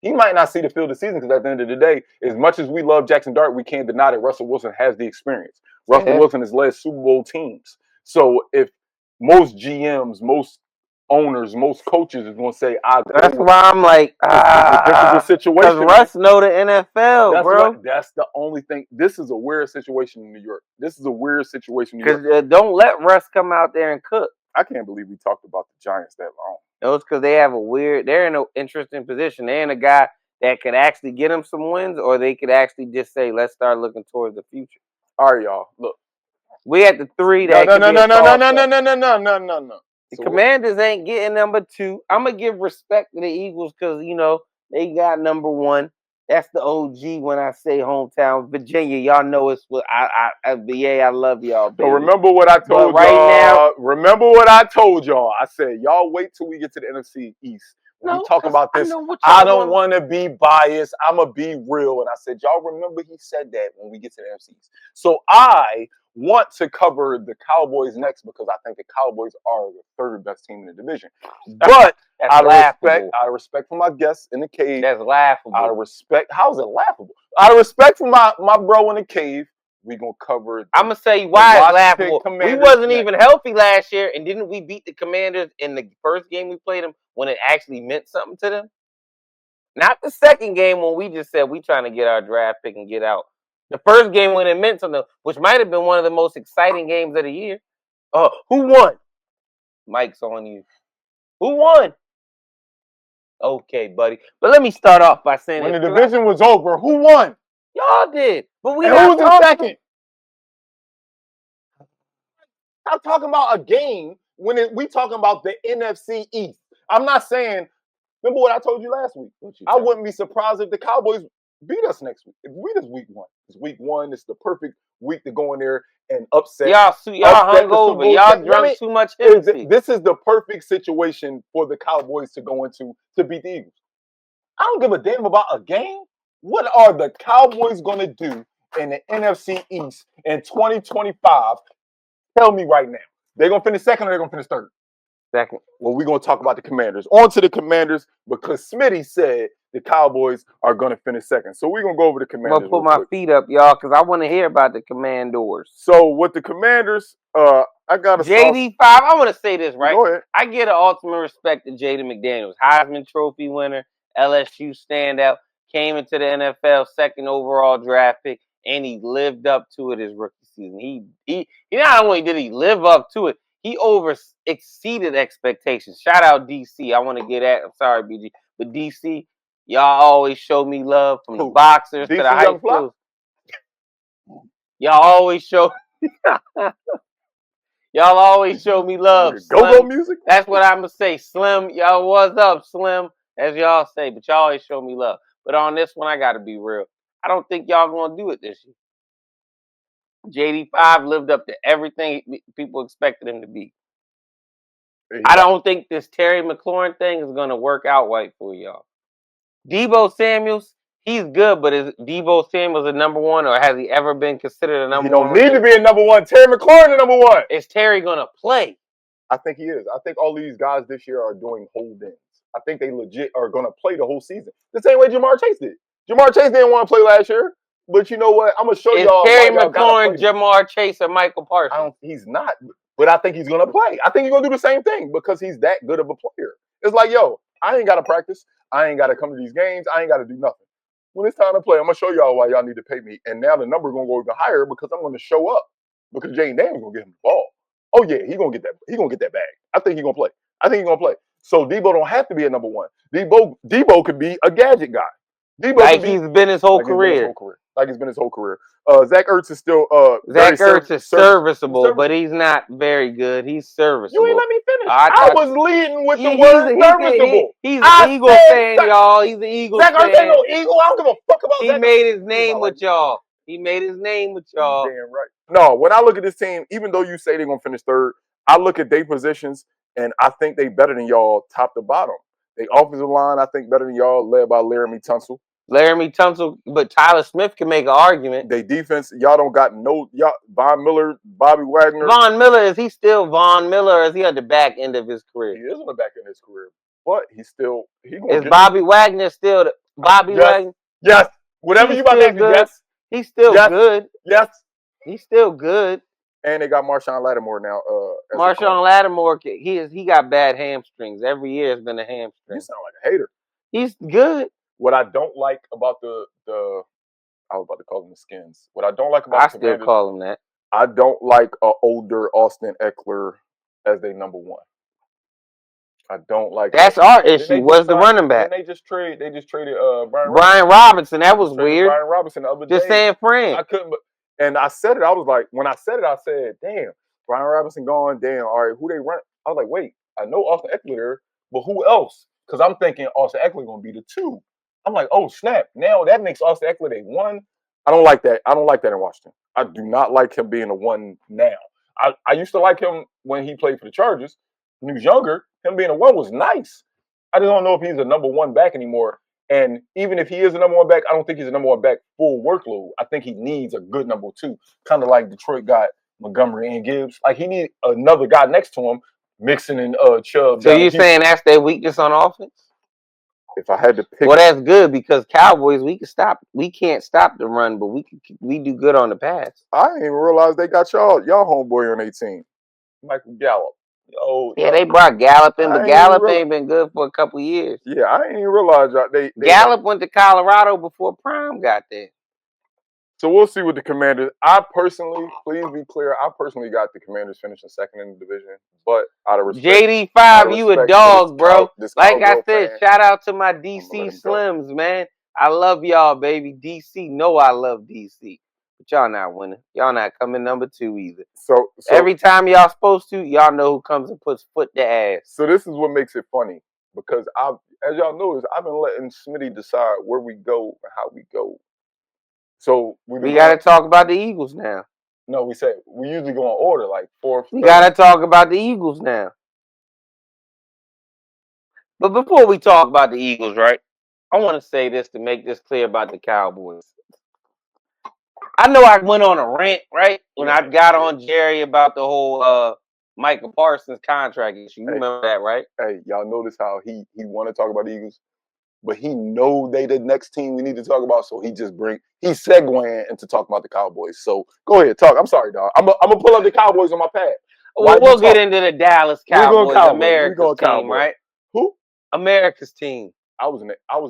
He might not see the field this season because at the end of the day, as much as we love Jackson Dart, we can't deny that Russell Wilson has the experience. Russell Wilson has led Super Bowl teams. So if most GMs, most owners, most coaches is going to say, that's why I'm like, this is a situation. Because Russ know the NFL, bro. That's the only thing. This is a weird situation in New York. This is a weird situation in New York. Because don't let Russ come out there and cook. I can't believe we talked about the Giants that long. No, it's because they're in an interesting position. They're in a guy that could actually get them some wins, or they could actually just say, let's start looking towards the future. All right, y'all. Look. We at the 3 that No. The Commanders ain't getting number 2. I'm going to give respect to the Eagles because, you know, they got number 1. That's the OG when I say hometown. Virginia, y'all know it's what I love y'all, baby. So remember what I told y'all. Remember what I told y'all. I said, y'all wait till we get to the NFC East. When we talk about this, I don't want to be biased. I'm going to be real. And I said, y'all remember he said that when we get to the NFC East. So I want to cover the Cowboys next because I think the Cowboys are the 3rd best team in the division. But out of respect for my guests in the cave. That's laughable. Out of respect. How is it laughable? Out of respect for my bro in the cave, we're going to cover. I'm going to say why it's laughable. We wasn't even healthy last year, and didn't we beat the Commanders in the first game we played them when it actually meant something to them? Not the second game when we just said we trying to get our draft pick and get out. The first game when it meant something, which might have been one of the most exciting games of the year. Who won? Mike's on you. Who won? Okay, buddy. But let me start off by saying when the division was over, who won? Y'all did. But who was in second? I'm talking about a game when we talking about the NFC East. I'm not saying, remember what I told you last week? I wouldn't be surprised if the Cowboys beat us next week. If beat us week 1. It's week 1. It's the perfect week to go in there and upset. Y'all hungover. Y'all drunk too much. This is the perfect situation for the Cowboys to go into to beat the Eagles. I don't give a damn about a game. What are the Cowboys going to do in the NFC East in 2025? Tell me right now. They're going to finish second or they're going to finish 3rd? Second. Well, we're going to talk about the Commanders. On to the Commanders because SMITTY said the Cowboys are going to finish second. So we're going to go over the Commanders. I'm going to put my feet up, y'all, because I want to hear about the Commanders. So with the Commanders, I got to JD5, I want to say this, right? Go ahead. I get an ultimate respect to Jaden McDaniels. Heisman Trophy winner, LSU standout, came into the NFL 2nd overall draft pick, and he lived up to it his rookie season. He not only did he live up to it, he exceeded expectations. Shout out DC. I want to get at. I'm sorry, BG, but DC, y'all always show me love from the boxers to the high schools. Y'all always show. Y'all always show me love. Go-go music. That's what I'm gonna say. Slim, y'all, what's up, Slim? As y'all say, but y'all always show me love. But on this one, I gotta be real. I don't think y'all gonna do it this year. JD5 lived up to everything people expected him to be. Yeah. I don't think this Terry McLaurin thing is going to work out right for y'all. Debo Samuels, he's good, but is Debo Samuels a number one, or has he ever been considered a number one? He don't need to be a number one. Terry McLaurin the number one. Is Terry going to play? I think he is. I think all these guys this year are doing hold-ins. I think they legit are going to play the whole season. The same way Jamar Chase did. Jamar Chase didn't want to play last year, but you know what? I'm going to show y'all. Terry McLaurin, Jamar Chase, or Michael Parsons? He's not, but I think he's going to play. I think he's going to do the same thing because he's that good of a player. It's like, yo, I ain't got to practice. I ain't got to come to these games. I ain't got to do nothing. When it's time to play, I'm going to show y'all why y'all need to pay me. And now the number going to go even higher because I'm going to show up because Jaden Daniels going to get him the ball. Oh, yeah, he's going to get that. He's going to get that bag. I think he's going to play. So Debo don't have to be a number one. Debo could be a gadget guy. He's been his whole career. Like he's been his whole career. Zach Ertz is still Zach Ertz is serviceable, but he's not very good. He's serviceable. You ain't let me finish. I was leading with the word serviceable. He's an Eagle fan, y'all. He's an Eagle fan. Zach Ertz ain't no Eagle. I don't give a fuck about Zach Ertz. He made his name with y'all. Damn right. No, when I look at this team, even though you say they're going to finish third, I look at their positions, and I think they better than y'all top to bottom. They offensive line, I think, better than y'all, led by Laramie Tunsil. But Tyler Smith can make an argument. They defense, y'all don't got y'all. Von Miller, Bobby Wagner. Von Miller, is he still Von Miller, or is he at the back end of his career? He is on the back end of his career, but is Bobby Wagner still Wagner? Yes. Whatever you about to do, yes. He's still good. Yes. He's still good. And they got Marshawn Lattimore now. Marshawn Lattimore, he got bad hamstrings. Every year has been a hamstring. You sound like a hater. He's good. What I don't like about I was about to call them the Skins. What I don't like about the Commanders, still call them that. I don't like an older Austin Eckler as their number one. I don't like that's that. Our issue. What's the running back? They just traded Brian Robinson. That was weird. Brian Robinson the other day. Just saying friend. I couldn't. And I said it. I was like, when I said it, I said, damn, Brian Robinson gone. Damn. All right, who they run? I was like, wait, I know Austin Eckler there, but who else? Because I'm thinking Austin Eckler going to be the 2. I'm like, oh, snap. Now that makes Austin Eckler the 1. I don't like that. I don't like that in Washington. I do not like him being a 1 now. I used to like him when he played for the Chargers. When he was younger, him being a 1 was nice. I just don't know if he's a number 1 back anymore. And even if he is a number 1 back, I don't think he's a number 1 back full workload. I think he needs a good number 2, kind of like Detroit got Montgomery and Gibbs. Like he needs another guy next to him, Mixon and Chubb. So you're saying that's their weakness on offense? If I had to pick, well, that's good because Cowboys we can't stop the run, but we do good on the pass. I didn't even realize they got y'all homeboy on their team, Michael Gallup. Yeah, they brought Gallup in, but Gallup ain't been good for a couple years. Yeah, I didn't even realize they Gallup went to Colorado before Prime got there. So we'll see with the Commanders. I personally, please be clear, I personally got the Commanders finishing second in the division, but out of respect, JD5, you a dog, bro. Like I said, shout out to my DC Slims, man. I love y'all, baby. DC, know I love DC. But y'all not winning. Y'all not coming number 2 either. So every time y'all supposed to, y'all know who comes and puts foot to ass. So this is what makes it funny. Because as y'all notice, I've been letting SMITTY decide where we go and how we go. So we got to talk about the Eagles now. No, we said we usually go in order, like 4th. We got to talk about the Eagles now. But before we talk about the Eagles, right, I want to say this to make this clear about the Cowboys. I know I went on a rant, right, when I got on Jerry about the whole Michael Parsons contract issue. You remember that, right? Hey, y'all notice how he want to talk about the Eagles, but he know they the next team we need to talk about, so he's segueing into talking about the Cowboys. So go ahead, talk. I'm sorry, dog. I'm gonna pull up the Cowboys on my pad. Well, we'll get into the Dallas Cowboys, America's team, right? Who? America's team. I was in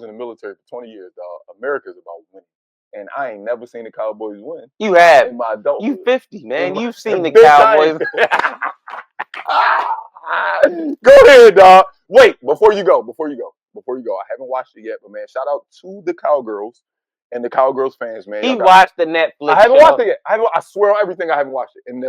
the military for 20 years, dog. America's about winning. And I ain't never seen the Cowboys win. You have. In my adulthood. You 50, man. You've seen the Cowboys. Go ahead, dog. Wait, before you go. I haven't watched it yet, but man, shout out to the Cowgirls and the Cowgirls fans, man. He watched the Netflix. I haven't watched it yet. I swear on everything, I haven't watched it. And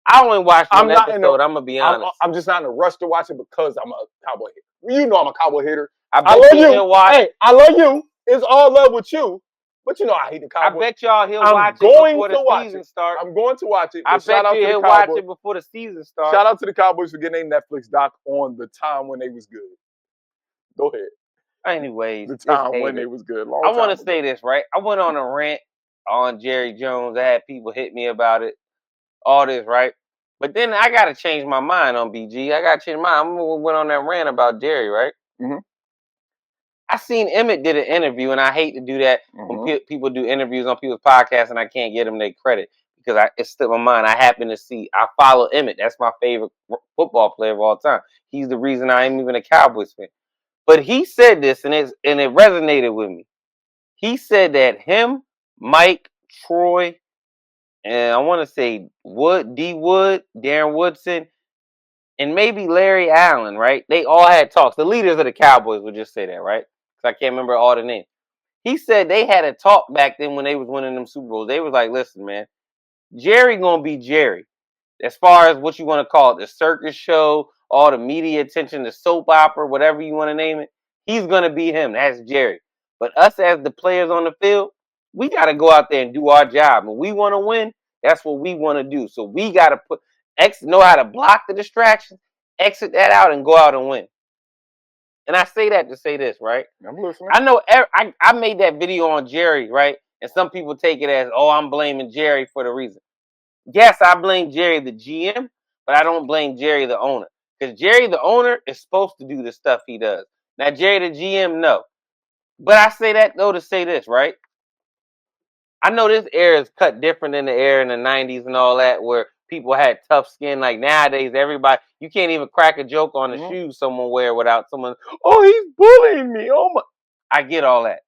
I only watched one episode. I'm gonna be honest. I'm just not in a rush to watch it because I'm a Cowboy hater. You know I'm a Cowboy hater. I love you. Hey, I love you. It's all love with you. But you know I hate the I Cowboys. bet y'all he'll I'm watch it going before to the watch season it. starts. I'm going to watch it. I But shout bet out you to the he'll watch Cowboys. it before the season starts. Shout out to the Cowboys for getting a Netflix doc on the time when they was good. Go ahead. Anyways, The time when they was good. Long I time want to ago. say this, right? I went on a rant on Jerry Jones. I had people hit me about it. All this, right? But then I got to change my mind on BG. I got to change my mind. I went on that rant about Jerry, right? Mm-hmm. I seen Emmett did an interview, and I hate to do that when people do interviews on people's podcasts, and I can't get them their credit because it slipped my mind. I happen to see, I follow Emmett. That's my favorite football player of all time. He's the reason I am even a Cowboys fan. But he said this, and it resonated with me. He said that him, Mike, Troy, and I want to say D. Wood, Darren Woodson, and maybe Larry Allen, right? They all had talks. The leaders of the Cowboys would just say that, right? Because I can't remember all the names. He said they had a talk back then when they was winning them Super Bowls. They was like, listen, man, Jerry gonna be Jerry. As far as what you want to call it, the circus show, all the media attention, the soap opera, whatever you want to name it, he's gonna be him. That's Jerry. But us as the players on the field, we gotta go out there and do our job. When we want to win, that's what we want to do. So we gotta know how to block the distractions, exit that out, and go out and win. And I say that to say this, right? I'm listening. I know I made that video on Jerry, right? And some people take it as, oh, I'm blaming Jerry for the reason. Yes, I blame Jerry, the GM, but I don't blame Jerry, the owner. Because Jerry, the owner, is supposed to do the stuff he does. Now, Jerry, the GM, no. But I say that, though, to say this, right? I know this era is cut different than the era in the 90s and all that, where people had tough skin. Like nowadays, everybody, you can't even crack a joke on the shoes someone wear without someone, oh, he's bullying me. Oh, my. I get all that.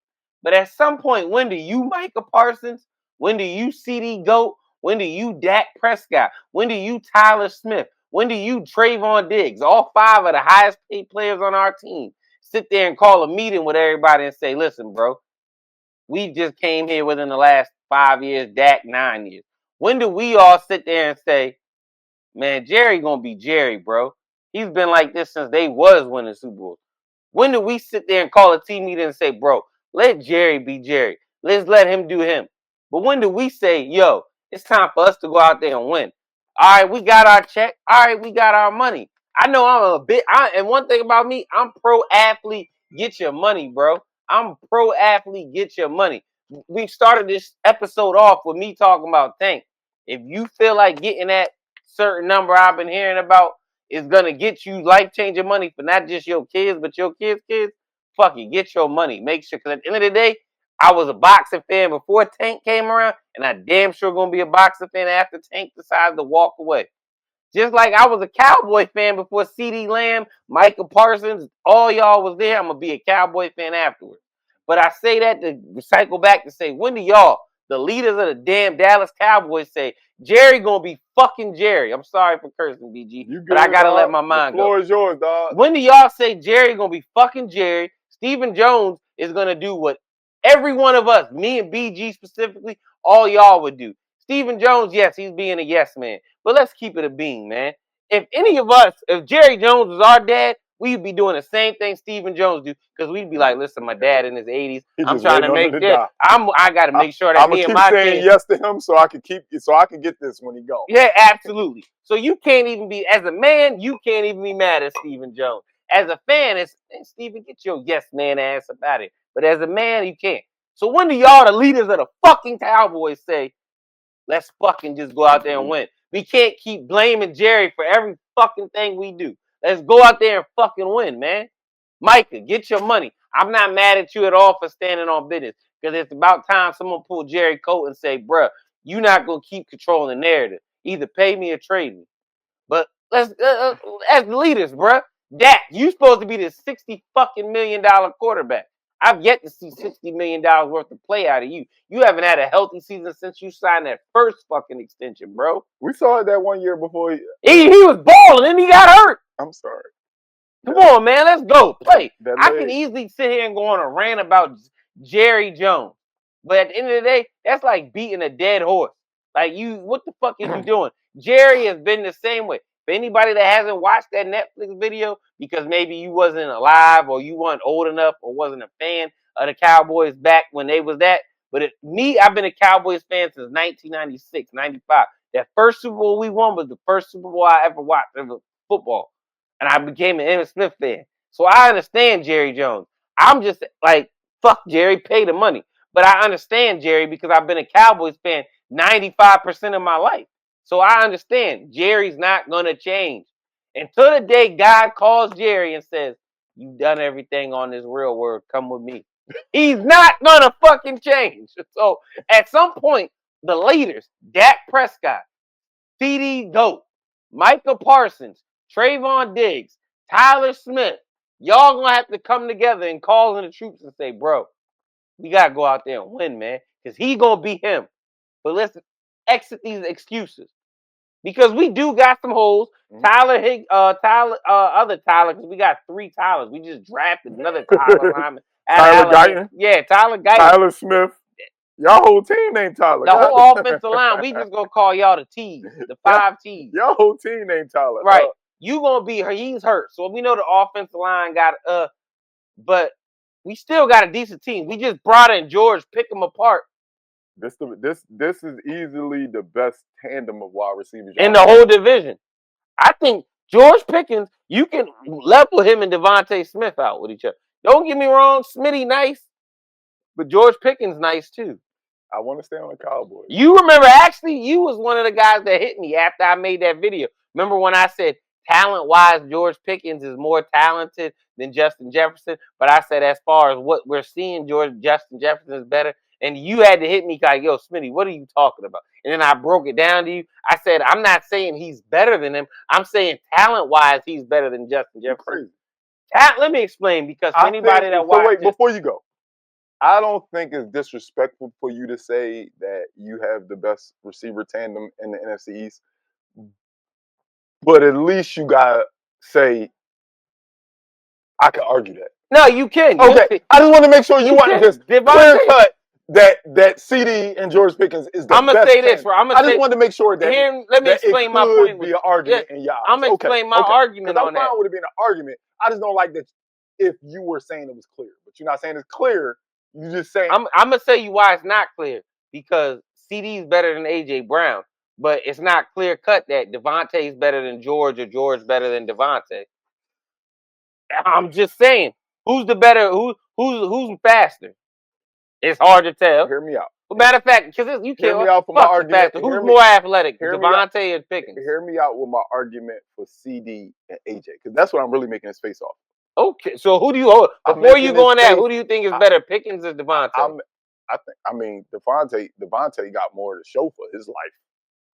But at some point, when do you Micah Parsons? When do you CD Goat? When do you Dak Prescott? When do you Tyler Smith? When do you Trayvon Diggs? All 5 of the highest paid players on our team sit there and call a meeting with everybody and say, listen, bro, we just came here within the last 5 years, Dak 9 years. When do we all sit there and say, man, Jerry gonna be Jerry, bro? He's been like this since they was winning Super Bowls. When do we sit there and call a team meeting and say, bro, let Jerry be Jerry. Let's let him do him. But when do we say, yo, it's time for us to go out there and win? All right, we got our check. All right, we got our money. I know I'm and one thing about me, I'm pro athlete, get your money, bro. I'm pro athlete, get your money. We started this episode off with me talking about Tank. If you feel like getting that certain number I've been hearing about is going to get you life-changing money for not just your kids, but your kids' fuck it, get your money. Make sure, because at the end of the day, I was a boxing fan before Tank came around, and I damn sure going to be a boxing fan after Tank decided to walk away. Just like I was a Cowboy fan before CeeDee Lamb, Micah Parsons, all y'all was there, I'm going to be a Cowboy fan afterwards. But I say that to cycle back to say, when do y'all, the leaders of the damn Dallas Cowboys, say, Jerry going to be fucking Jerry? I'm sorry for cursing, BG, but I got to let my mind go. The floor is yours, dog. When do y'all say Jerry going to be fucking Jerry? Stephen Jones is going to do what every one of us, me and BG specifically, all y'all would do. Stephen Jones, yes, he's being a yes man. But let's keep it a being, man. If any of us, if Jerry Jones was our dad, we'd be doing the same thing Stephen Jones do, because we'd be like, listen, my dad in his 80s, I'm trying to make this. I got to make sure that me and my kids. I'm saying yes to him so I can get this when he goes. Yeah, absolutely. So you can't even be, as a man, you can't even be mad at Stephen Jones. As a fan, it's, hey, Stephen, get your yes man ass about it. But as a man, you can't. So when do y'all, the leaders of the fucking Cowboys, say, let's fucking just go out there and win? We can't keep blaming Jerry for every fucking thing we do. Let's go out there and fucking win, man. Micah, get your money. I'm not mad at you at all for standing on business, because it's about time someone pull Jerry Coat and say, bruh, you're not going to keep controlling the narrative. Either pay me or trade me. But let's, as leaders, bruh, Dak, you supposed to be the $60 fucking million quarterback. I've yet to see $60 million worth of play out of you. You haven't had a healthy season since you signed that first fucking extension, bro. We saw it that 1 year before he was balling and he got hurt. I'm sorry. Come on, man, let's go. Play. I can easily sit here and go on a rant about Jerry Jones. But at the end of the day, that's like beating a dead horse. Like, what the fuck is you doing? Jerry has been the same way. For anybody that hasn't watched that Netflix video, because maybe you wasn't alive or you weren't old enough or wasn't a fan of the Cowboys back when they was that, But I've been a Cowboys fan since 1996, 95. That first Super Bowl we won was the first Super Bowl I ever watched of football. And I became an Emmitt Smith fan. So I understand Jerry Jones. I'm just like, fuck Jerry, pay the money. But I understand Jerry because I've been a Cowboys fan 95% of my life. So I understand Jerry's not going to change. Until the day God calls Jerry and says, you've done everything on this real world, come with me. He's not going to fucking change. So at some point, the leaders, Dak Prescott, CD Goat, Micah Parsons, Trayvon Diggs, Tyler Smith, y'all going to have to come together and call in the troops and say, bro, we got to go out there and win, man, because he going to be him. But let's exit these excuses. Because we do got some holes. Tyler, other Tyler, because we got 3 Tylers. We just drafted another Tyler lineman. Tyler Guyton? Yeah, Tyler Guyton. Tyler Smith. Y'all whole team named Tyler. The whole offensive line, we just going to call y'all the T's, the 5 T's. Y'all whole team named Tyler. Right. You going to be her. He's hurt. So we know the offensive line got, but we still got a decent team. We just brought in George, pick them apart. This is easily the best tandem of wide receivers in the whole division. I think George Pickens, you can level him and Devontae Smith out with each other. Don't get me wrong, Smitty nice, but George Pickens nice too. I want to stay on the Cowboys. You remember, actually, you was one of the guys that hit me after I made that video. Remember when I said, talent-wise, George Pickens is more talented than Justin Jefferson? But I said, as far as what we're seeing, Justin Jefferson is better. And you had to hit me like, yo, Smitty, what are you talking about? And then I broke it down to you. I said, I'm not saying he's better than him. I'm saying talent-wise, he's better than Justin Jefferson. Let me explain, because for anybody that watches... So wait, before you go, I don't think it's disrespectful for you to say that you have the best receiver tandem in the NFC East. But at least you got to say, I can argue that. No, you can. Okay, I just want to make sure you want to just clear cut that CD and George Pickens is the best. I'm going to say this. I just wanted to make sure that let me explain my point. Be an argument in y'all. I'm going to explain my argument on that. I'm fine with it being an argument. I just don't like that if you were saying it was clear. But you're not saying it's clear. You're just saying. I'm going to tell you why it's not clear. Because CD is better than A.J. Brown. But it's not clear cut that Devontae is better than George or George better than Devontae. I'm just saying, who's the better? Who's faster? It's hard to tell. Hear me out. But matter of fact, because you can't. Hear me out for my argument. Who's more athletic, Devontae and Pickens? Hear me out with my argument for CD and AJ, because that's what I'm really making his face off. Okay, so who do you? Before you go on that, who do you think is better, Pickens or Devontae? Devontae got more to show for his life.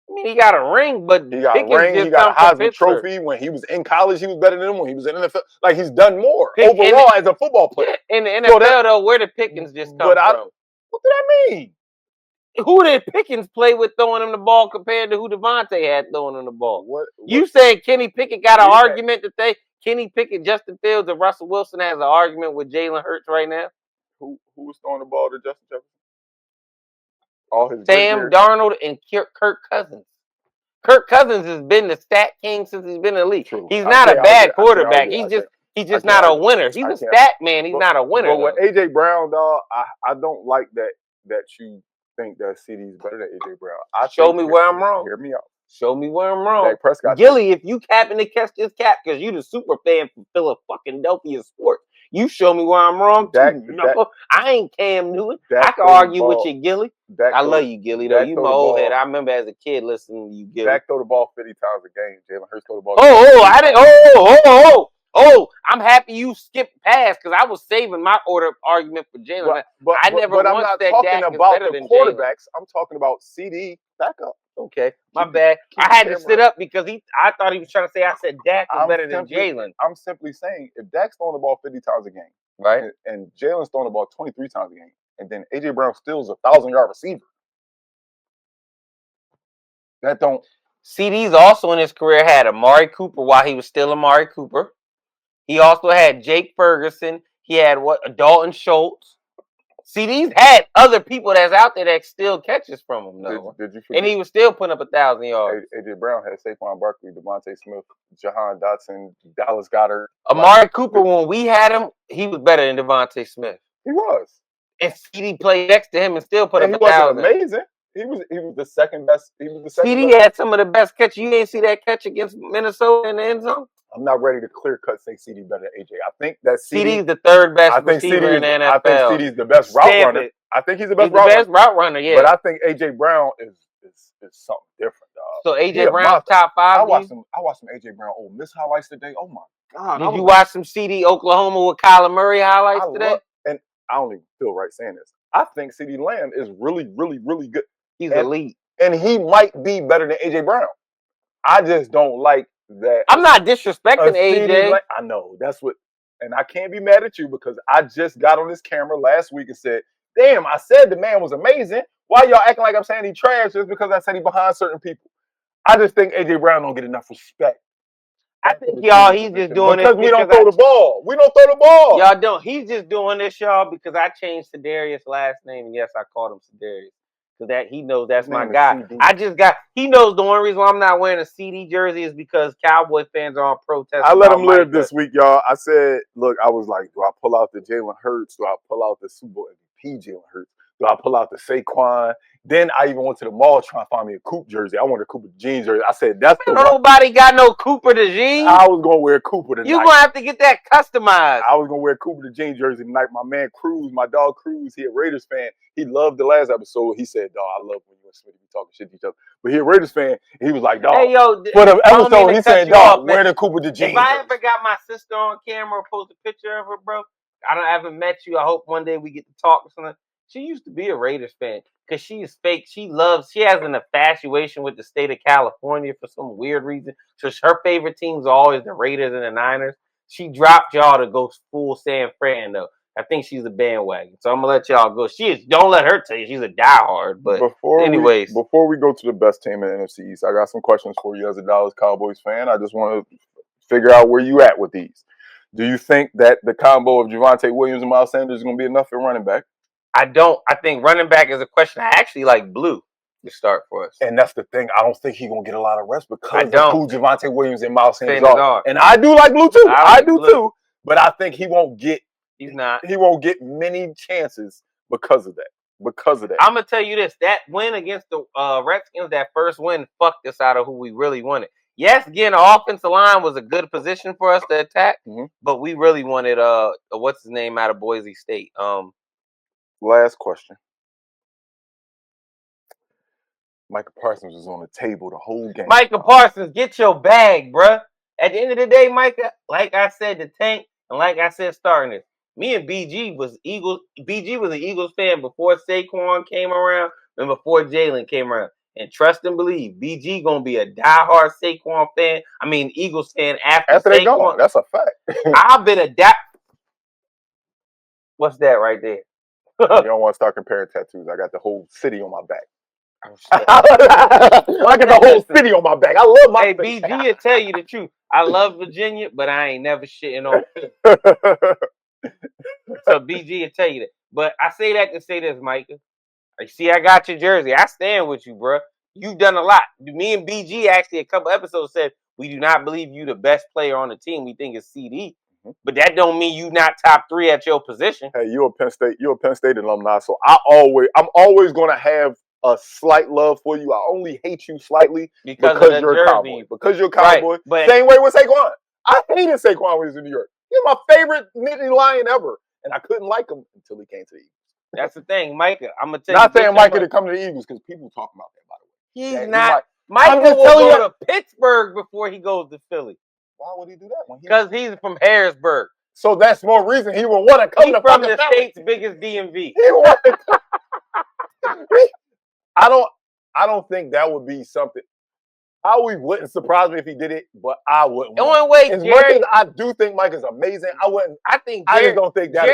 I mean, he got a ring, but he got a ring. He got a Heisman Trophy. When he was in college, he was better than him. When he was in the NFL, like, he's done more overall as a football player. In the NFL, though, where did Pickens just come from? What did that mean? Who did Pickens play with throwing him the ball compared to who Devontae had throwing him the ball? What? You saying Kenny Pickett got an argument to say Kenny Pickett, Justin Fields, and Russell Wilson has an argument with Jalen Hurts right now? Who was throwing the ball to Justin Jefferson? All his Sam Darnold and Kirk Cousins. Kirk Cousins has been the stat king since he's been in the league. True. He's not a bad quarterback. He's just not a winner. He's a stat man. He's not a winner. But with AJ Brown, dog, I don't like that you think that CD's better than AJ Brown. Show me where I'm wrong. Hear me out. Show me where I'm wrong. Dak Prescott. Gilly, if you happen to catch this cap because you the super fan from Philadelphia sports, you show me where I'm wrong too. I ain't Cam Newton. I can argue with you, Gilly. I love you, Gilly, though. You my old head. I remember as a kid listening to you, Gilly. Dak throw the ball 50 times a game. Jalen Hurts throw the ball. I'm happy you skipped past because I was saving my argument for Jalen. But I never I'm once not said talking Dak about is better the than quarterbacks. I'm talking about CD backup. Okay, my bad. I had to sit up because I thought he was trying to say I said Dak was better than Jalen. I'm simply saying if Dak's throwing the ball 50 times a game, right, and Jalen's throwing the ball 23 times a game, and then AJ Brown steals a 1,000-yard receiver, that don't. CD's also in his career had Amari Cooper while he was still Amari Cooper. He also had Jake Ferguson. He had Dalton Schultz. CD's had other people that's out there that still catches from him, though. Did you forget? And he was still putting up 1,000 yards. AJ Brown had Saquon Barkley, Devontae Smith, Jahan Dotson, Dallas Goedert. Amari Cooper, when we had him, he was better than Devontae Smith. He was. And CD played next to him and still put And up he wasn't 1,000. amazing. He was the second best. He was the second CD best. had some of the best catches. You ain't see that catch against Minnesota in the end zone? I'm not ready to clear cut say CD better than AJ. I think that CD. CD's the third best I think CD receiver in the NFL. I think CD's the best route runner. I think he's the best route runner. Yeah. But I think AJ Brown is something different, dog. So AJ Brown's top 5. I watched some AJ Brown Ole Miss highlights today. Oh my God. Did you watch some CD Oklahoma with Kyler Murray highlights today? And I don't even feel right saying this. I think CD Lamb is really, really, really good. He's elite. And he might be better than AJ Brown. I just don't like that. I'm not disrespecting AJ. I know. That's what, and I can't be mad at you because I just got on this camera last week and said, damn, I said the man was amazing. Why y'all acting like I'm saying he trash just because I said he behind certain people? I just think AJ Brown don't get enough respect. I think he's just doing because we don't throw the ball. We don't throw the ball. Y'all don't. He's just doing this, y'all, because I changed Sedarius' last name, and yes, I called him Sedarius. Because that he knows that's my guy. He knows the only reason why I'm not wearing a CD jersey is because Cowboy fans are on protest. I let him live this week, y'all. I said, look, I was like, do I pull out the Jalen Hurts? Do I pull out the Super Bowl MVP Jalen Hurts? Do I pull out the Saquon? Then I even went to the mall trying to find me a Coop jersey. I wanted a Cooper jeans jersey. I said, that's the one. Nobody got no Cooper the jeans. I was going to wear Cooper tonight. You're going to have to get that customized. I was going to wear Cooper the jeans jersey tonight. My man Cruz, my dog Cruz, he a Raiders fan. He loved the last episode. He said, dog, I love when you and Smitty be talking shit to each other. But he a Raiders fan. He was like, dog. Hey, yo, for the episode, he said, dog, wear the Cooper the jeans If I ever got my sister on camera or post a picture of her, bro, I haven't met you. I hope one day we get to talk or something. She used to be a Raiders fan because she is fake. She has an infatuation with the state of California for some weird reason. So her favorite teams are always the Raiders and the Niners. She dropped y'all to go full San Fran, though. I think she's a bandwagon. So I'm going to let y'all go. Don't let her tell you she's a diehard. But before we go to the best team in the NFC East, I got some questions for you as a Dallas Cowboys fan. I just want to figure out where you at with these. Do you think that the combo of Javonte Williams and Miles Sanders is going to be enough at running back? I don't. I think running back is a question I actually like Blue to start for us. And that's the thing. I don't think he's going to get a lot of rest because of who Javonte Williams and Miles Sanders are. And I do like Blue too. I do too. But I think he won't get He won't get many chances because of that. I'm going to tell you this. That win against the Redskins, that first win, fucked us out of who we really wanted. Yes, again, the offensive line was a good position for us to attack, but we really wanted what's his name out of Boise State. Last question. Micah Parsons was on the table the whole game. Micah Parsons, get your bag, bruh. At the end of the day, Micah, like I said, the tank, and like I said, starting this, me and BG was Eagles. BG was an Eagles fan before Saquon came around and before Jalen came around. And trust and believe, BG gonna be a diehard Saquon fan. I mean, Eagles fan after they gone. That's a fact. I've been What's that right there? You don't want to start comparing tattoos. I got the whole city on my back. I got the whole city on my back. I love my face. BG will tell you the truth. I love Virginia, but I ain't never shitting on it. So BG will tell you that. But I say that to say this, Micah. You see, I got your jersey. I stand with you, bro. You've done a lot. Me and BG actually a couple episodes said we do not believe you the best player on the team. We think it's CD. But that don't mean you not top 3 at your position. Hey, you're a Penn State alumni, so I'm always gonna have a slight love for you. I only hate you slightly because you're a Cowboy. Because you're a Cowboy. Right, same way with Saquon. I hated Saquon when he was in New York. He was my favorite Nittany Lion ever. And I couldn't like him until he came to the Eagles. That's the thing, Micah. I'm gonna tell you. Not saying Micah to come to the Eagles because people talk about that, by the way. He's not. Micah will go to Pittsburgh before he goes to Philly. Why would he do that? Because he's from Harrisburg. So that's more reason he would want to come to from the state's biggest DMV. He would want to come. I don't think that would be something. I wouldn't surprise me if he did it, but I wouldn't. The only way, as much as I do think Mike is amazing, I wouldn't. I just don't think that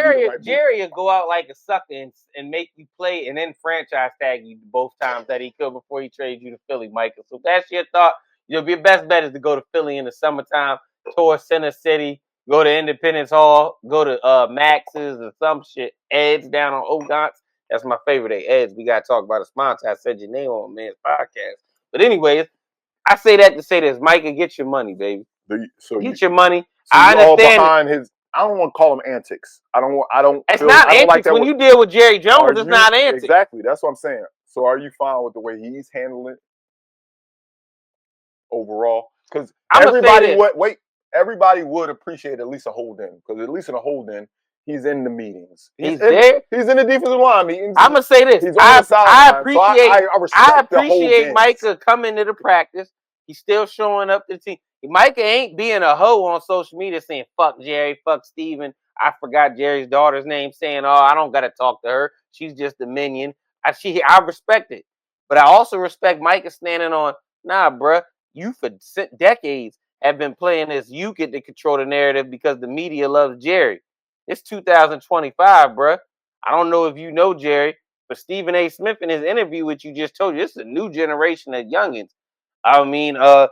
Jerry would go out like a sucker and make you play and then franchise tag you both times that he could before he trades you to Philly, Michael. So if that's your thought, your best bet is to go to Philly in the summertime, tour Center City, go to Independence Hall, go to Max's or some shit. Ed's down on Ogontz. That's my favorite day. Ed's. We gotta talk about a sponsor. I said your name on man's podcast. But anyways, I say that to say this, Micah, get your money, baby. Get your money. So I understand. I don't want to call them antics. I don't. It's not I don't antics like that when with, you deal with Jerry Jones. It's not antics. Exactly. That's what I'm saying. So are you fine with the way he's handling it overall? Because everybody would appreciate at least a hold in. Because at least in a hold in, he's in the meetings. He's there. He's in the defensive line meetings. I'm gonna say this. He's on the sideline. I appreciate Micah coming to the practice. He's still showing up to the team. Micah ain't being a hoe on social media saying fuck Jerry, fuck Steven. I forgot Jerry's daughter's name, saying, "Oh, I don't gotta talk to her. She's just a minion." I respect it, but I also respect Micah standing on. Nah, bruh, you for decades have been playing this. You get to control the narrative because the media loves Jerry. It's 2025, bruh. I don't know if you know Jerry, but Stephen A. Smith in his interview with you just told you this is a new generation of youngins. I mean, I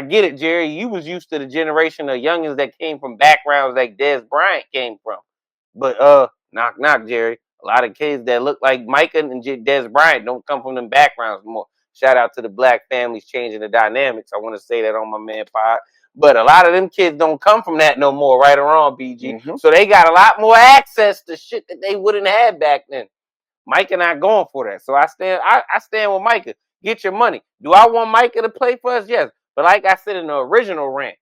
get it, Jerry. You was used to the generation of youngins that came from backgrounds like Des Bryant came from. But knock knock, Jerry. A lot of kids that look like Micah and Des Bryant don't come from them backgrounds more. Shout out to the black families changing the dynamics. I want to say that on my man Pod. But a lot of them kids don't come from that no more, right or wrong, BG. Mm-hmm. So they got a lot more access to shit that they wouldn't have back then. Micah not going for that. So I stand with Micah. Get your money. Do I want Micah to play for us? Yes. But like I said in the original rant,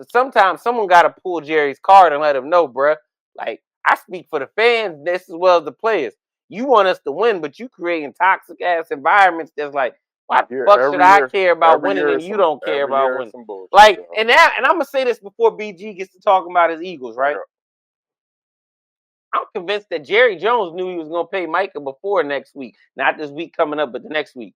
sometimes someone got to pull Jerry's card and let him know, bruh. Like, I speak for the fans just as well as the players. You want us to win, but you creating toxic ass environments that's like, why the fuck should I care about winning and you don't care about winning? Like, and I'm gonna say this before BG gets to talking about his Eagles, right? Yeah. I'm convinced that Jerry Jones knew he was gonna pay Micah before next week. Not this week coming up, but the next week.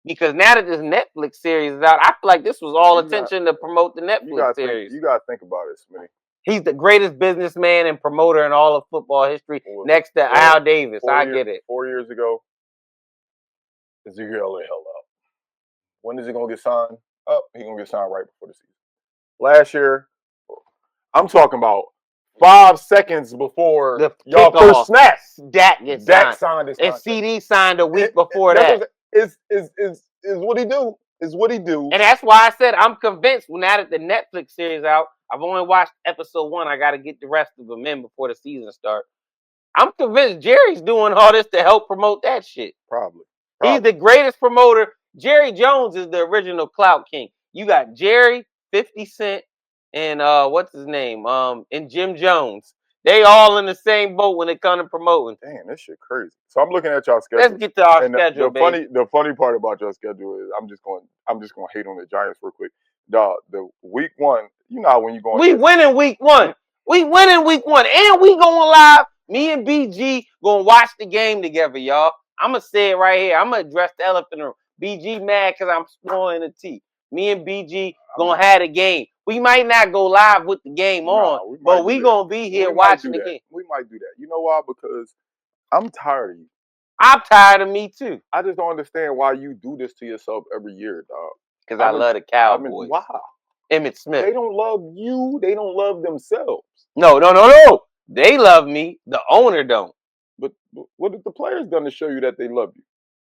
Because now that this Netflix series is out, I feel like this was all attention to promote the Netflix series. You gotta think about it, Smitty. He's the greatest businessman and promoter in all of football history, next to Al Davis. I get it. 4 years ago, Ezekiel hell up. When is he gonna get signed? Oh, he's gonna get signed right before the season. Last year, I'm talking about 5 seconds before the y'all first snaps. Dak signed his contract. And CD signed a week before that. Is what he do. Is what he do. And that's why I said I'm convinced now that the Netflix series out, I've only watched episode 1. I got to get the rest of them in before the season starts. I'm convinced Jerry's doing all this to help promote that shit. Probably. He's the greatest promoter. Jerry Jones is the original clout king. You got Jerry, 50 Cent, and what's his name? And Jim Jones. They all in the same boat when it comes to promoting. Damn, this shit crazy. So I'm looking at y'all schedule. Let's get to our schedule, baby. The funny part about your schedule is I'm just going to hate on the Giants real quick. The week 1, you know how when you go. We win in week 1. We win in week 1, and we going live. Me and BG gonna watch the game together, y'all. I'm gonna say it right here. I'm gonna address the elephant in the room. BG mad because I'm spoiling the tea. Me and BG gonna have the game. We might not go live with the game on, but we gonna be here watching the game. We might do that. You know why? Because I'm tired of you. I'm tired of me too. I just don't understand why you do this to yourself every year, dog. Because I love the Cowboys. Why? Emmitt Smith. They don't love you. They don't love themselves. No. They love me. The owner don't. But what have the players done to show you that they love you?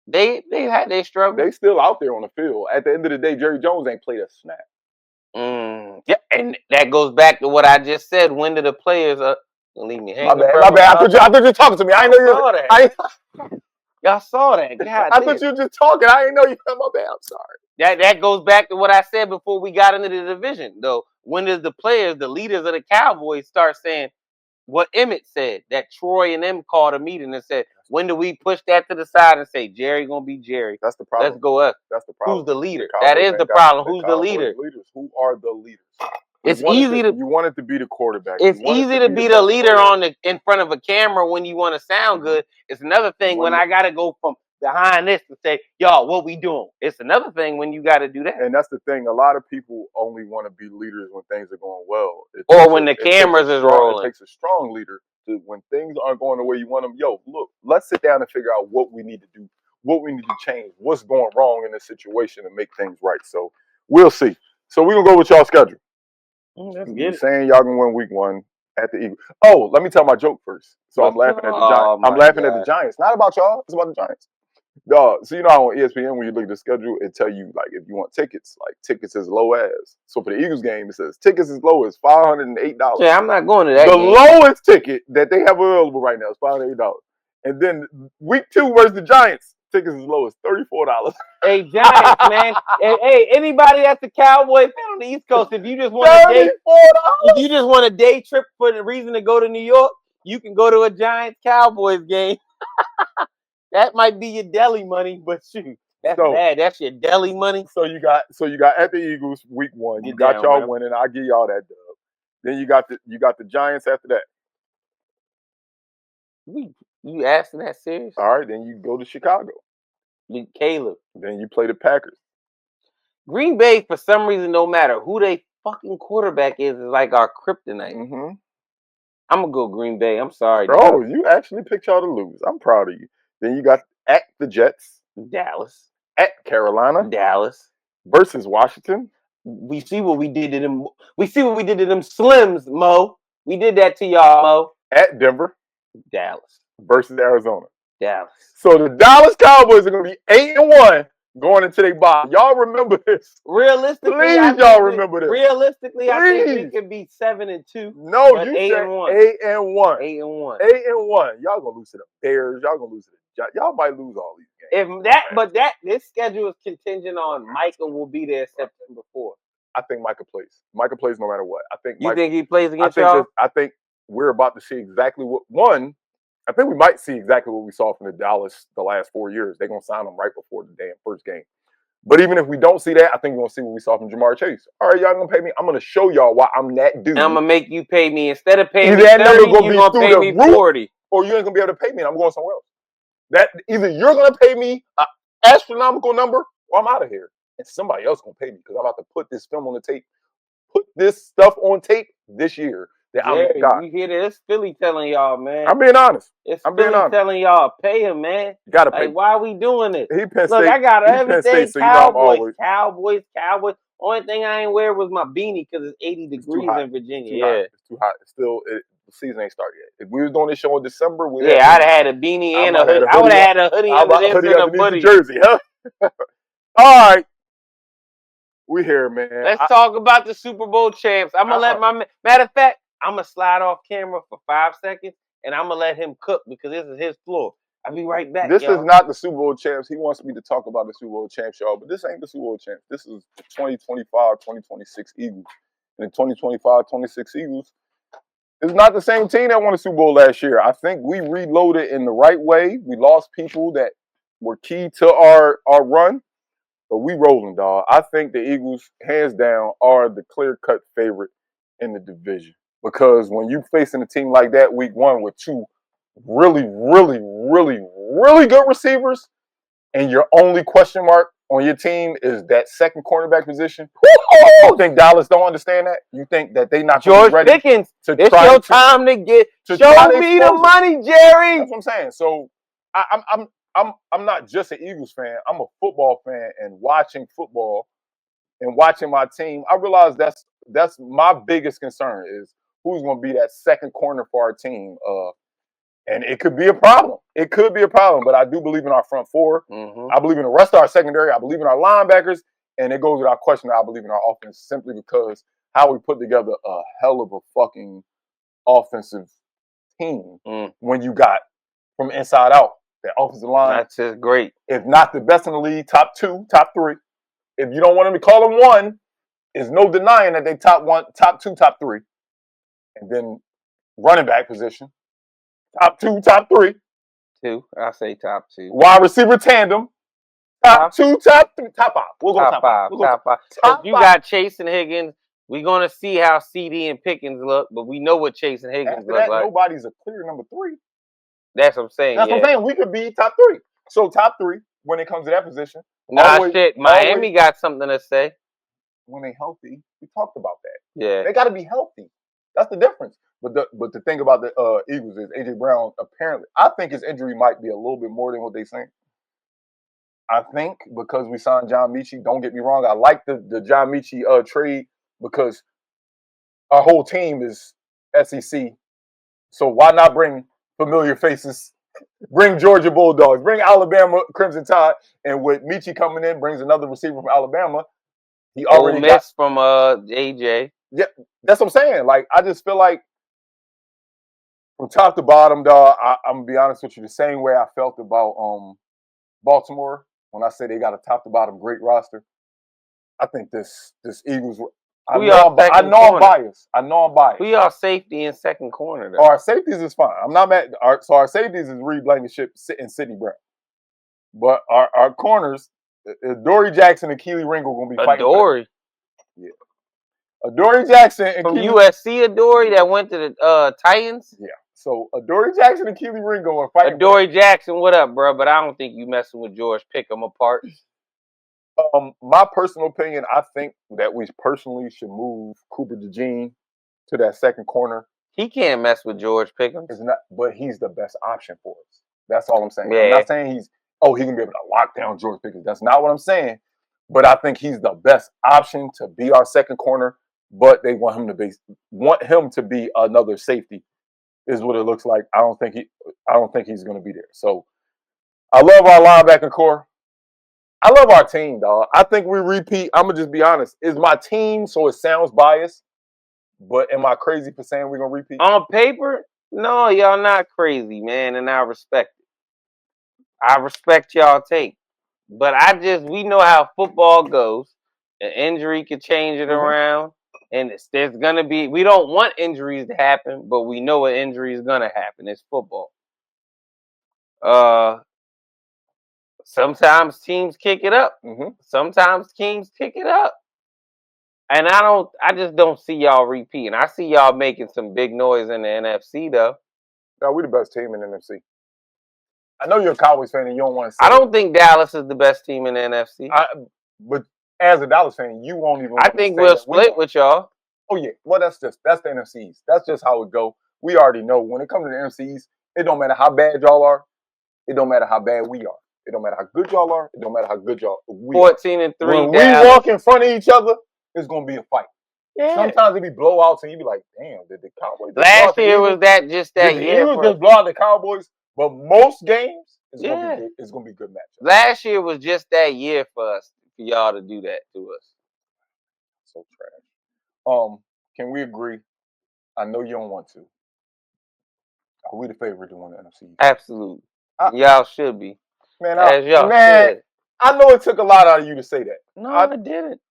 They had their struggle. They still out there on the field. At the end of the day, Jerry Jones ain't played a snap. Yeah, and that goes back to what I just said. When do the players leave me hanging? My bad. I thought you were talking to me. I didn't know you. Y'all saw that. God, I thought you were just talking. I didn't know you. My bad. I'm sorry. That goes back to what I said before we got into the division, though. When does the players, the leaders of the Cowboys, start saying what Emmitt said? That Troy and them called a meeting and said, when do we push that to the side and say Jerry gonna be Jerry? That's the problem. Let's go up. That's the problem. Who's the leader? That is the problem. Who's the leader? Who are the leaders? It's easy to. You want it to be the quarterback. It's easy to be the leader in front of a camera when you want to sound good. It's another thing when I gotta go from behind this to say, y'all, what we doing? It's another thing when you got to do that. And that's the thing. A lot of people only want to be leaders when things are going well. Or when the cameras is rolling. It takes a strong leader to, when things aren't going the way you want them. Yo, look, let's sit down and figure out what we need to do, what we need to change, what's going wrong in this situation and make things right. So we'll see. So we're going to go with y'all's schedule. You're saying y'all can win week 1 at the Eagles. Oh, let me tell my joke first. So I'm laughing at the Giants. I'm laughing at the Giants. Not about y'all. It's about the Giants. Dog, so you know how on ESPN when you look at the schedule, it tell you like if you want tickets, like tickets as low as. So for the Eagles game, it says tickets as low as $508. Yeah, I'm not going to that The game. lowest ticket that they have available right now is $508. And then week 2 versus the Giants, tickets as low as $34. Hey, Giants, man. Hey, anybody that's a Cowboy fan on the East Coast, if you just want a day trip for the reason to go to New York, you can go to a Giants Cowboys game. That might be your deli money, but shoot, that's bad. That's your deli money. So you got at the Eagles week 1. You got y'all winning. I give y'all that dub. Then you got the Giants after that. You asking that serious? All right, then you go to Chicago. Caleb. Then you play the Packers. Green Bay, for some reason, no matter who they fucking quarterback is like our kryptonite. Mm-hmm. I'm gonna go Green Bay. I'm sorry, bro. You actually picked y'all to lose. I'm proud of you. Then you got at the Jets, Dallas, at Carolina, Dallas versus Washington. We see what we did to them. We see what we did to them Slims, Mo. We did that to y'all, Mo. At Denver, Dallas versus Arizona, Dallas. So the Dallas Cowboys are gonna be 8-1 going into their bye. Y'all remember this? Realistically, please, y'all remember this. Realistically, I think we could be 7-2. No, you said 8-1. 8-1. 8-1. 8-1. Y'all gonna lose to the Bears. Y'all gonna lose to the Giants. Y'all might lose all these games. This schedule is contingent on Micah will be there September 4th. I think Micah plays. Micah plays no matter what. You think he plays against y'all? I think we're about to see exactly what I think we might see exactly what we saw from the Dallas the last 4 years. They're gonna sign him right before the damn first game. But even if we don't see that, I think we're gonna see what we saw from Jamar Chase. All right, y'all gonna pay me. I'm gonna show y'all why I'm that dude. I'm gonna make you pay me instead of paying either me that 30, number gonna you're be gonna through pay the me roof, 40, or you ain't gonna be able to pay me, and I'm going somewhere else. That either you're gonna pay me an astronomical number, or I'm out of here, and somebody else gonna pay me because I'm about to put this film on the tape, put this stuff on tape this year. Jerry, you hear this? It's Philly telling y'all, man. I'm being honest. It's Philly telling y'all, pay him, man. You gotta pay. Like, why are we doing it? He Penn Look, State, I got everything. So Cowboys. Only thing I ain't wear was my beanie because it's 80 degrees in Virginia. It's too hot. It's still, the season ain't started yet. If we was doing this show in December, I'd have had a beanie and a hoodie. I would have had a hoodie underneath the jersey, huh? All right. We here, man. Let's talk about the Super Bowl champs. I'm going to let matter of fact, I'm going to slide off camera for 5 seconds, and I'm going to let him cook because this is his floor. I'll be right back, This is not the Super Bowl champs. He wants me to talk about the Super Bowl champs, y'all, but this ain't the Super Bowl champs. This is the 2025-2026 Eagles. And the 2025-26 Eagles is not the same team that won the Super Bowl last year. I think we reloaded in the right way. We lost people that were key to our run, but we rolling, dog. I think the Eagles, hands down, are the clear-cut favorite in the division. Because when you facing a team like that week 1 with 2 really, really, really, really good receivers, and your only question mark on your team is that second cornerback position, you think Dallas don't understand that? You think that they not George ready Pickens, to it's try your time to get show me the money, Jerry. That's what I'm saying. So I'm not just an Eagles fan. I'm a football fan, and watching football and watching my team, I realize that's my biggest concern is who's going to be that second corner for our team. And it could be a problem. It could be a problem, but I do believe in our front 4. Mm-hmm. I believe in the rest of our secondary. I believe in our linebackers. And it goes without question that I believe in our offense simply because how we put together a hell of a fucking offensive team when you got from inside out that offensive line. That's just great. If not the best in the league, top 2, top 3. If you don't want them to call them 1, there's no denying that they top 1, top 2, top 3. And then running back position. Top 2, top 3. 2. I say top 2. Wide receiver tandem. Top 2, top 3, top 5. We'll go top 5. Top 5. If you got Chase and Higgins, we're going to see how CD and Pickens look, but we know what Chase and Higgins look like. Nobody's a clear number 3. That's what I'm saying. That's what I'm saying. We could be top 3. So top 3 when it comes to that position. Miami got something to say. When they healthy, we talked about that. Yeah. They got to be healthy. That's the difference. But the thing about the Eagles is A.J. Brown, apparently, I think his injury might be a little bit more than what they saying. I think because we signed John Mechie, don't get me wrong, I like the John Mechie trade because our whole team is SEC. So why not bring familiar faces Bring Georgia Bulldogs. Bring Alabama Crimson Tide. And with Michi coming in, brings another receiver from Alabama. He already Ole Miss from AJ. Yeah, that's what I'm saying. Like, I just feel like from top to bottom, dog, I'm going to be honest with you, the same way I felt about Baltimore when I say they got a top to bottom great roster. I think this Eagles. I know I'm biased. We are safety in second corner, though. Our safeties is fine. I'm not mad. So our safeties is Reed Blankenship and Sidney Brown. But our corners, Adoree Jackson and Keely Ringo going to be fighting. Adoree? Yeah. Adoree Jackson and from USC Adoree that went to the Titans? Yeah. So Adoree Jackson and Keely Ringo are fighting. Adoree Jackson, what up, bro? But I don't think you messing with George Pick'em apart. My personal opinion, I think that we personally should move Cooper DeJean to that second corner. He can't mess with George Pick'em. It's not, but he's the best option for us. That's all I'm saying. Yeah. I'm not saying he can be able to lock down George Pickens. That's not what I'm saying. But I think he's the best option to be our second corner. But they want him to be another safety, is what it looks like. I don't think he's going to be there. So I love our linebacker core. I love our team, dog. I think we repeat. I'm gonna just be honest. It's my team, so it sounds biased. But am I crazy for saying we're gonna repeat? On paper, no, y'all not crazy, man, and I respect it. I respect y'all take. But we know how football goes. An injury could change it around. And there's going to be, we don't want injuries to happen, but we know an injury is going to happen. It's football. Sometimes teams kick it up. Sometimes teams kick it up. And I just don't see y'all repeating. I see y'all making some big noise in the NFC, though. No, we're the best team in the NFC. I know you're a Cowboys fan and you don't want to say I don't think Dallas is the best team in the NFC. But as a Dallas fan, you won't even. I think we'll split with y'all. Oh yeah, well that's the NFCs. That's just how it go. We already know when it comes to the NFCs, it don't matter how bad y'all are. It don't matter how bad we are. It don't matter how good y'all are. It don't matter how good y'all. 14-3. When we walk in front of each other, it's gonna be a fight. Yeah. Sometimes it be blowouts and you be like, damn, did the Cowboys? Last year was that just that year. He was just blow out the Cowboys, but most games it's gonna be good matchup. Last year was just that year for us, for y'all to do that to us. So trash. Can we agree? I know you don't want to. Are we the favorite to win the NFC? Absolutely. Y'all should be. Man, I know it took a lot out of you to say that. No, I didn't.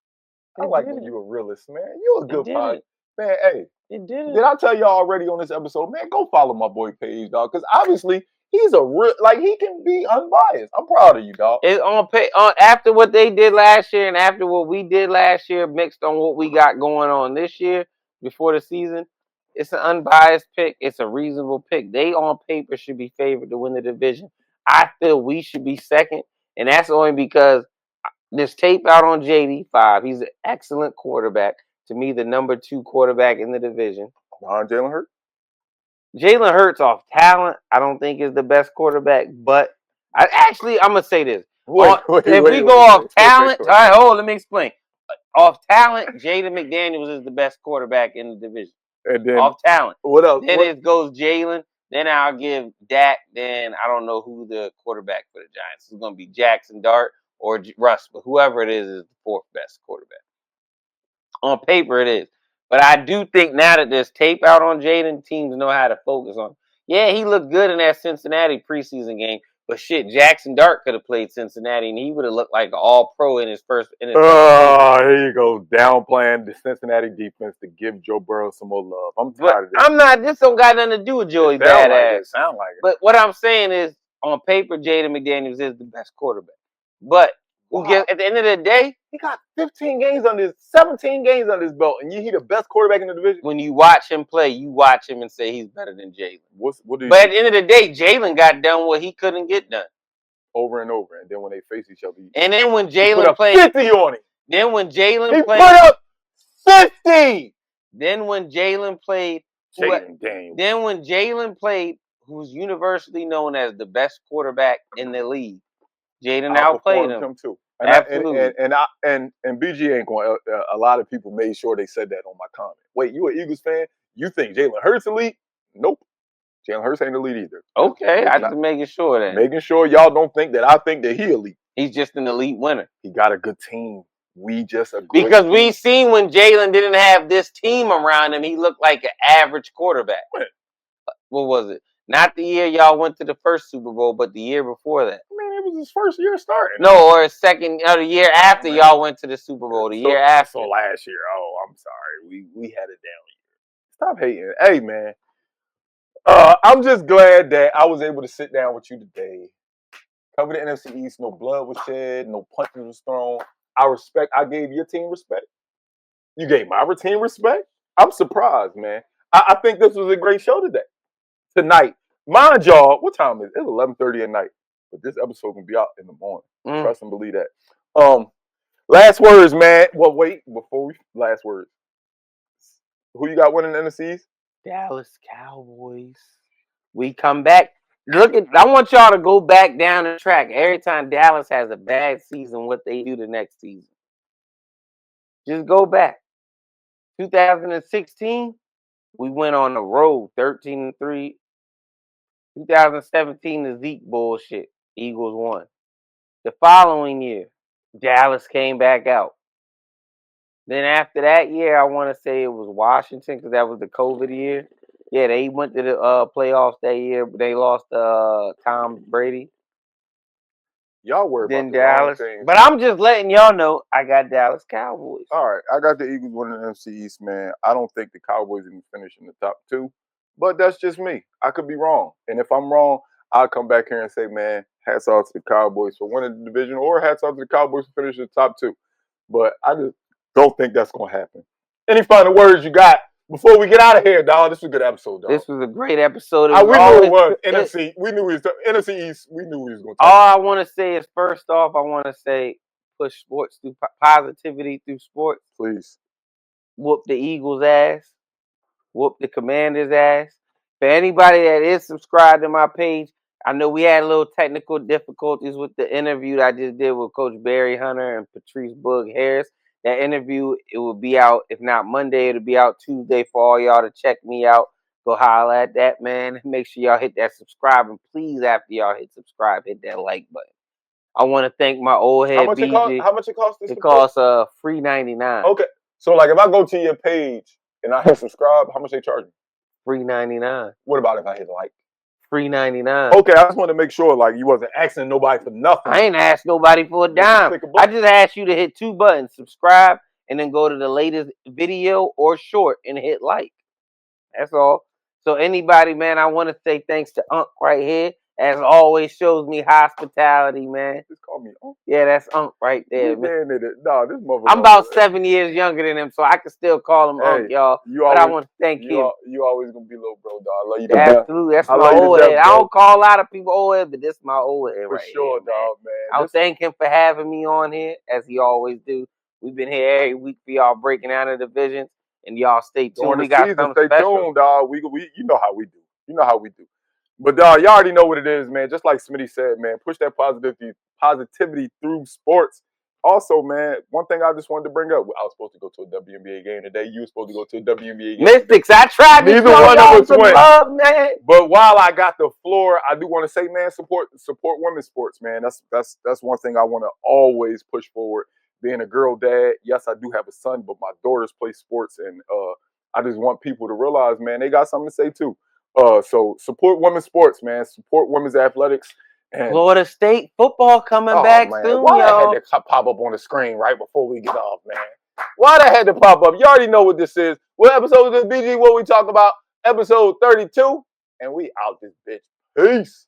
I like when you're a realist, man. You're a good pod. Man, hey. It didn't. Did I tell y'all already on this episode, man, go follow my boy Paige, dog. Because obviously he's he can be unbiased. I'm proud of you, dog. It's after what they did last year and after what we did last year, mixed on what we got going on this year before the season, it's an unbiased pick. It's a reasonable pick. They on paper should be favored to win the division. I feel we should be second, and that's only because this tape out on JD5. He's an excellent quarterback. To me, the number 2 quarterback in the division. Behind Jalen Hurts? Jalen Hurts off talent, I don't think is the best quarterback, but I'm going to say this. If we go off talent, all right, let me explain. Off talent, Jaden McDaniels is the best quarterback in the division. And then, off talent. What else? Then it goes Jalen. Then I'll give Dak. Then I don't know who the quarterback for the Giants is going to be. Jackson Dart or Russ, but whoever it is the 4th best quarterback. On paper, it is. But I do think now that there's tape out on Jaden, teams know how to focus on him. Yeah, he looked good in that Cincinnati preseason game. But shit, Jackson Dart could have played Cincinnati, and he would have looked like an all-pro in his first. Here you go, downplaying the Cincinnati defense to give Joe Burrow some more love. I'm tired of this. I'm not. This don't got nothing to do with Joey Badass. Sound like it. But what I'm saying is, on paper, Jaden McDaniels is the best quarterback. But at the end of the day, he got 17 games under his belt, and he the best quarterback in the division. When you watch him play, you watch him and say he's better than Jalen. But at the end of the day, Jalen got done what he couldn't get done. Over and over, and then when they face each other, and then when Jalen played 50 on him. Then when Jalen he played, put up 50. Then when Jalen played, then when Jalen played, who's universally known as the best quarterback in the league, Jaden outplayed him too. And absolutely. And BG ain't going. A lot of people made sure they said that on my comment. Wait, you an Eagles fan? You think Jalen Hurts elite? Nope. Jalen Hurts ain't elite either. Okay, I just making sure that. Making sure y'all don't think that I think that he elite. He's just an elite winner. He got a good team. We just a great because team. we seen when Jalen didn't have this team around him, he looked like an average quarterback. What was it? Not the year y'all went to the first Super Bowl, but the year before that. I mean, it was his first year starting. No, or his second, or the year after y'all went to the Super Bowl. The year after. So last year. Oh, I'm sorry. We had a down year. Stop hating. Hey, man. I'm just glad that I was able to sit down with you today. Cover the NFC East. No blood was shed. No punches was thrown. I gave your team respect. You gave my team respect. I'm surprised, man. I think this was a great show today. Tonight. Mind y'all, what time is it? It's 11:30 at night. But this episode can be out in the morning. Trust and believe that. Last words, man. Well, wait, last words. Who you got winning the NFC East? Dallas Cowboys. We come back. I want y'all to go back down the track. Every time Dallas has a bad season, what they do the next season. Just go back. 2016, we went on the road, 13-3. 2017, the Zeke bullshit. Eagles won. The following year, Dallas came back out. Then after that year, I want to say it was Washington because that was the COVID year. Yeah, they went to the playoffs that year, but they lost Tom Brady. Y'all worry then about the Dallas. wrong things. But I'm just letting y'all know I got Dallas Cowboys. All right, I got the Eagles winning the NFC East, man. I don't think the Cowboys even finish in the top 2, but that's just me. I could be wrong, and if I'm wrong, I'll come back here and say, man, hats off to the Cowboys for winning the division, or hats off to the Cowboys for finishing the top 2. But I just don't think that's gonna happen. Any final words you got before we get out of here, dog? This was a good episode, dog. This was a great episode. We knew it was NFC. We knew it was NFC East. We knew he was going to. All I want to say is, first off, I want to say push sports through positivity through sports. Please. Whoop the Eagles' ass. Whoop the Commanders' ass. For anybody that is subscribed to my page, I know we had a little technical difficulties with the interview that I just did with Coach Barry Hunter and Patrice Boog Harris. That interview, it will be out, if not Monday, it'll be out Tuesday for all y'all to check me out. Go holler at that, man. Make sure y'all hit that subscribe. And please, after y'all hit subscribe, hit that like button. I want to thank my old head BG. How much it costs? It costs free $99. Okay. So, like, if I go to your page and I hit subscribe, how much they charge me? Free $99. What about if I hit like? Free $99. Okay, I just want to make sure, like, you wasn't asking nobody for nothing. I ain't asked nobody for a dime. I just asked you to hit 2 buttons, subscribe, and then go to the latest video or short and hit like. That's all. So anybody, man, I want to say thanks to Unc right here. As always, shows me hospitality, man. Just call me Unc. Yeah, that's Unc right there, man. No, this motherfucker. I'm about 7 years younger than him, so I can still call him Unc, y'all. But I want to thank him. You always gonna be little bro, dog. I love you. Absolutely, that's my old head. I don't call a lot of people old head, but this is my old head right here. For sure, dog, man. I'll thank him for having me on here, as he always do. We've been here every week for y'all breaking down the divisions, and y'all stay tuned. We got something special. Stay tuned, dog. We you know how we do. You know how we do. But dog, y'all already know what it is, man. Just like Smitty said, man, push that positivity through sports. Also, man, one thing I just wanted to bring up, I was supposed to go to a WNBA game today. You were supposed to go to a WNBA game. Mystics, I tried to show y'all some love, man. But while I got the floor, I do want to say, man, support women's sports, man. That's one thing I want to always push forward. Being a girl dad, yes, I do have a son, but my daughters play sports, and I just want people to realize, man, they got something to say too. So support women's sports, man. Support women's athletics. And Florida State football coming back soon, why y'all? Why that had to pop up on the screen right before we get off, man? Why that had to pop up? You already know what this is. What episode is this, BG? What we talk about? Episode 32. And we out this bitch. Peace.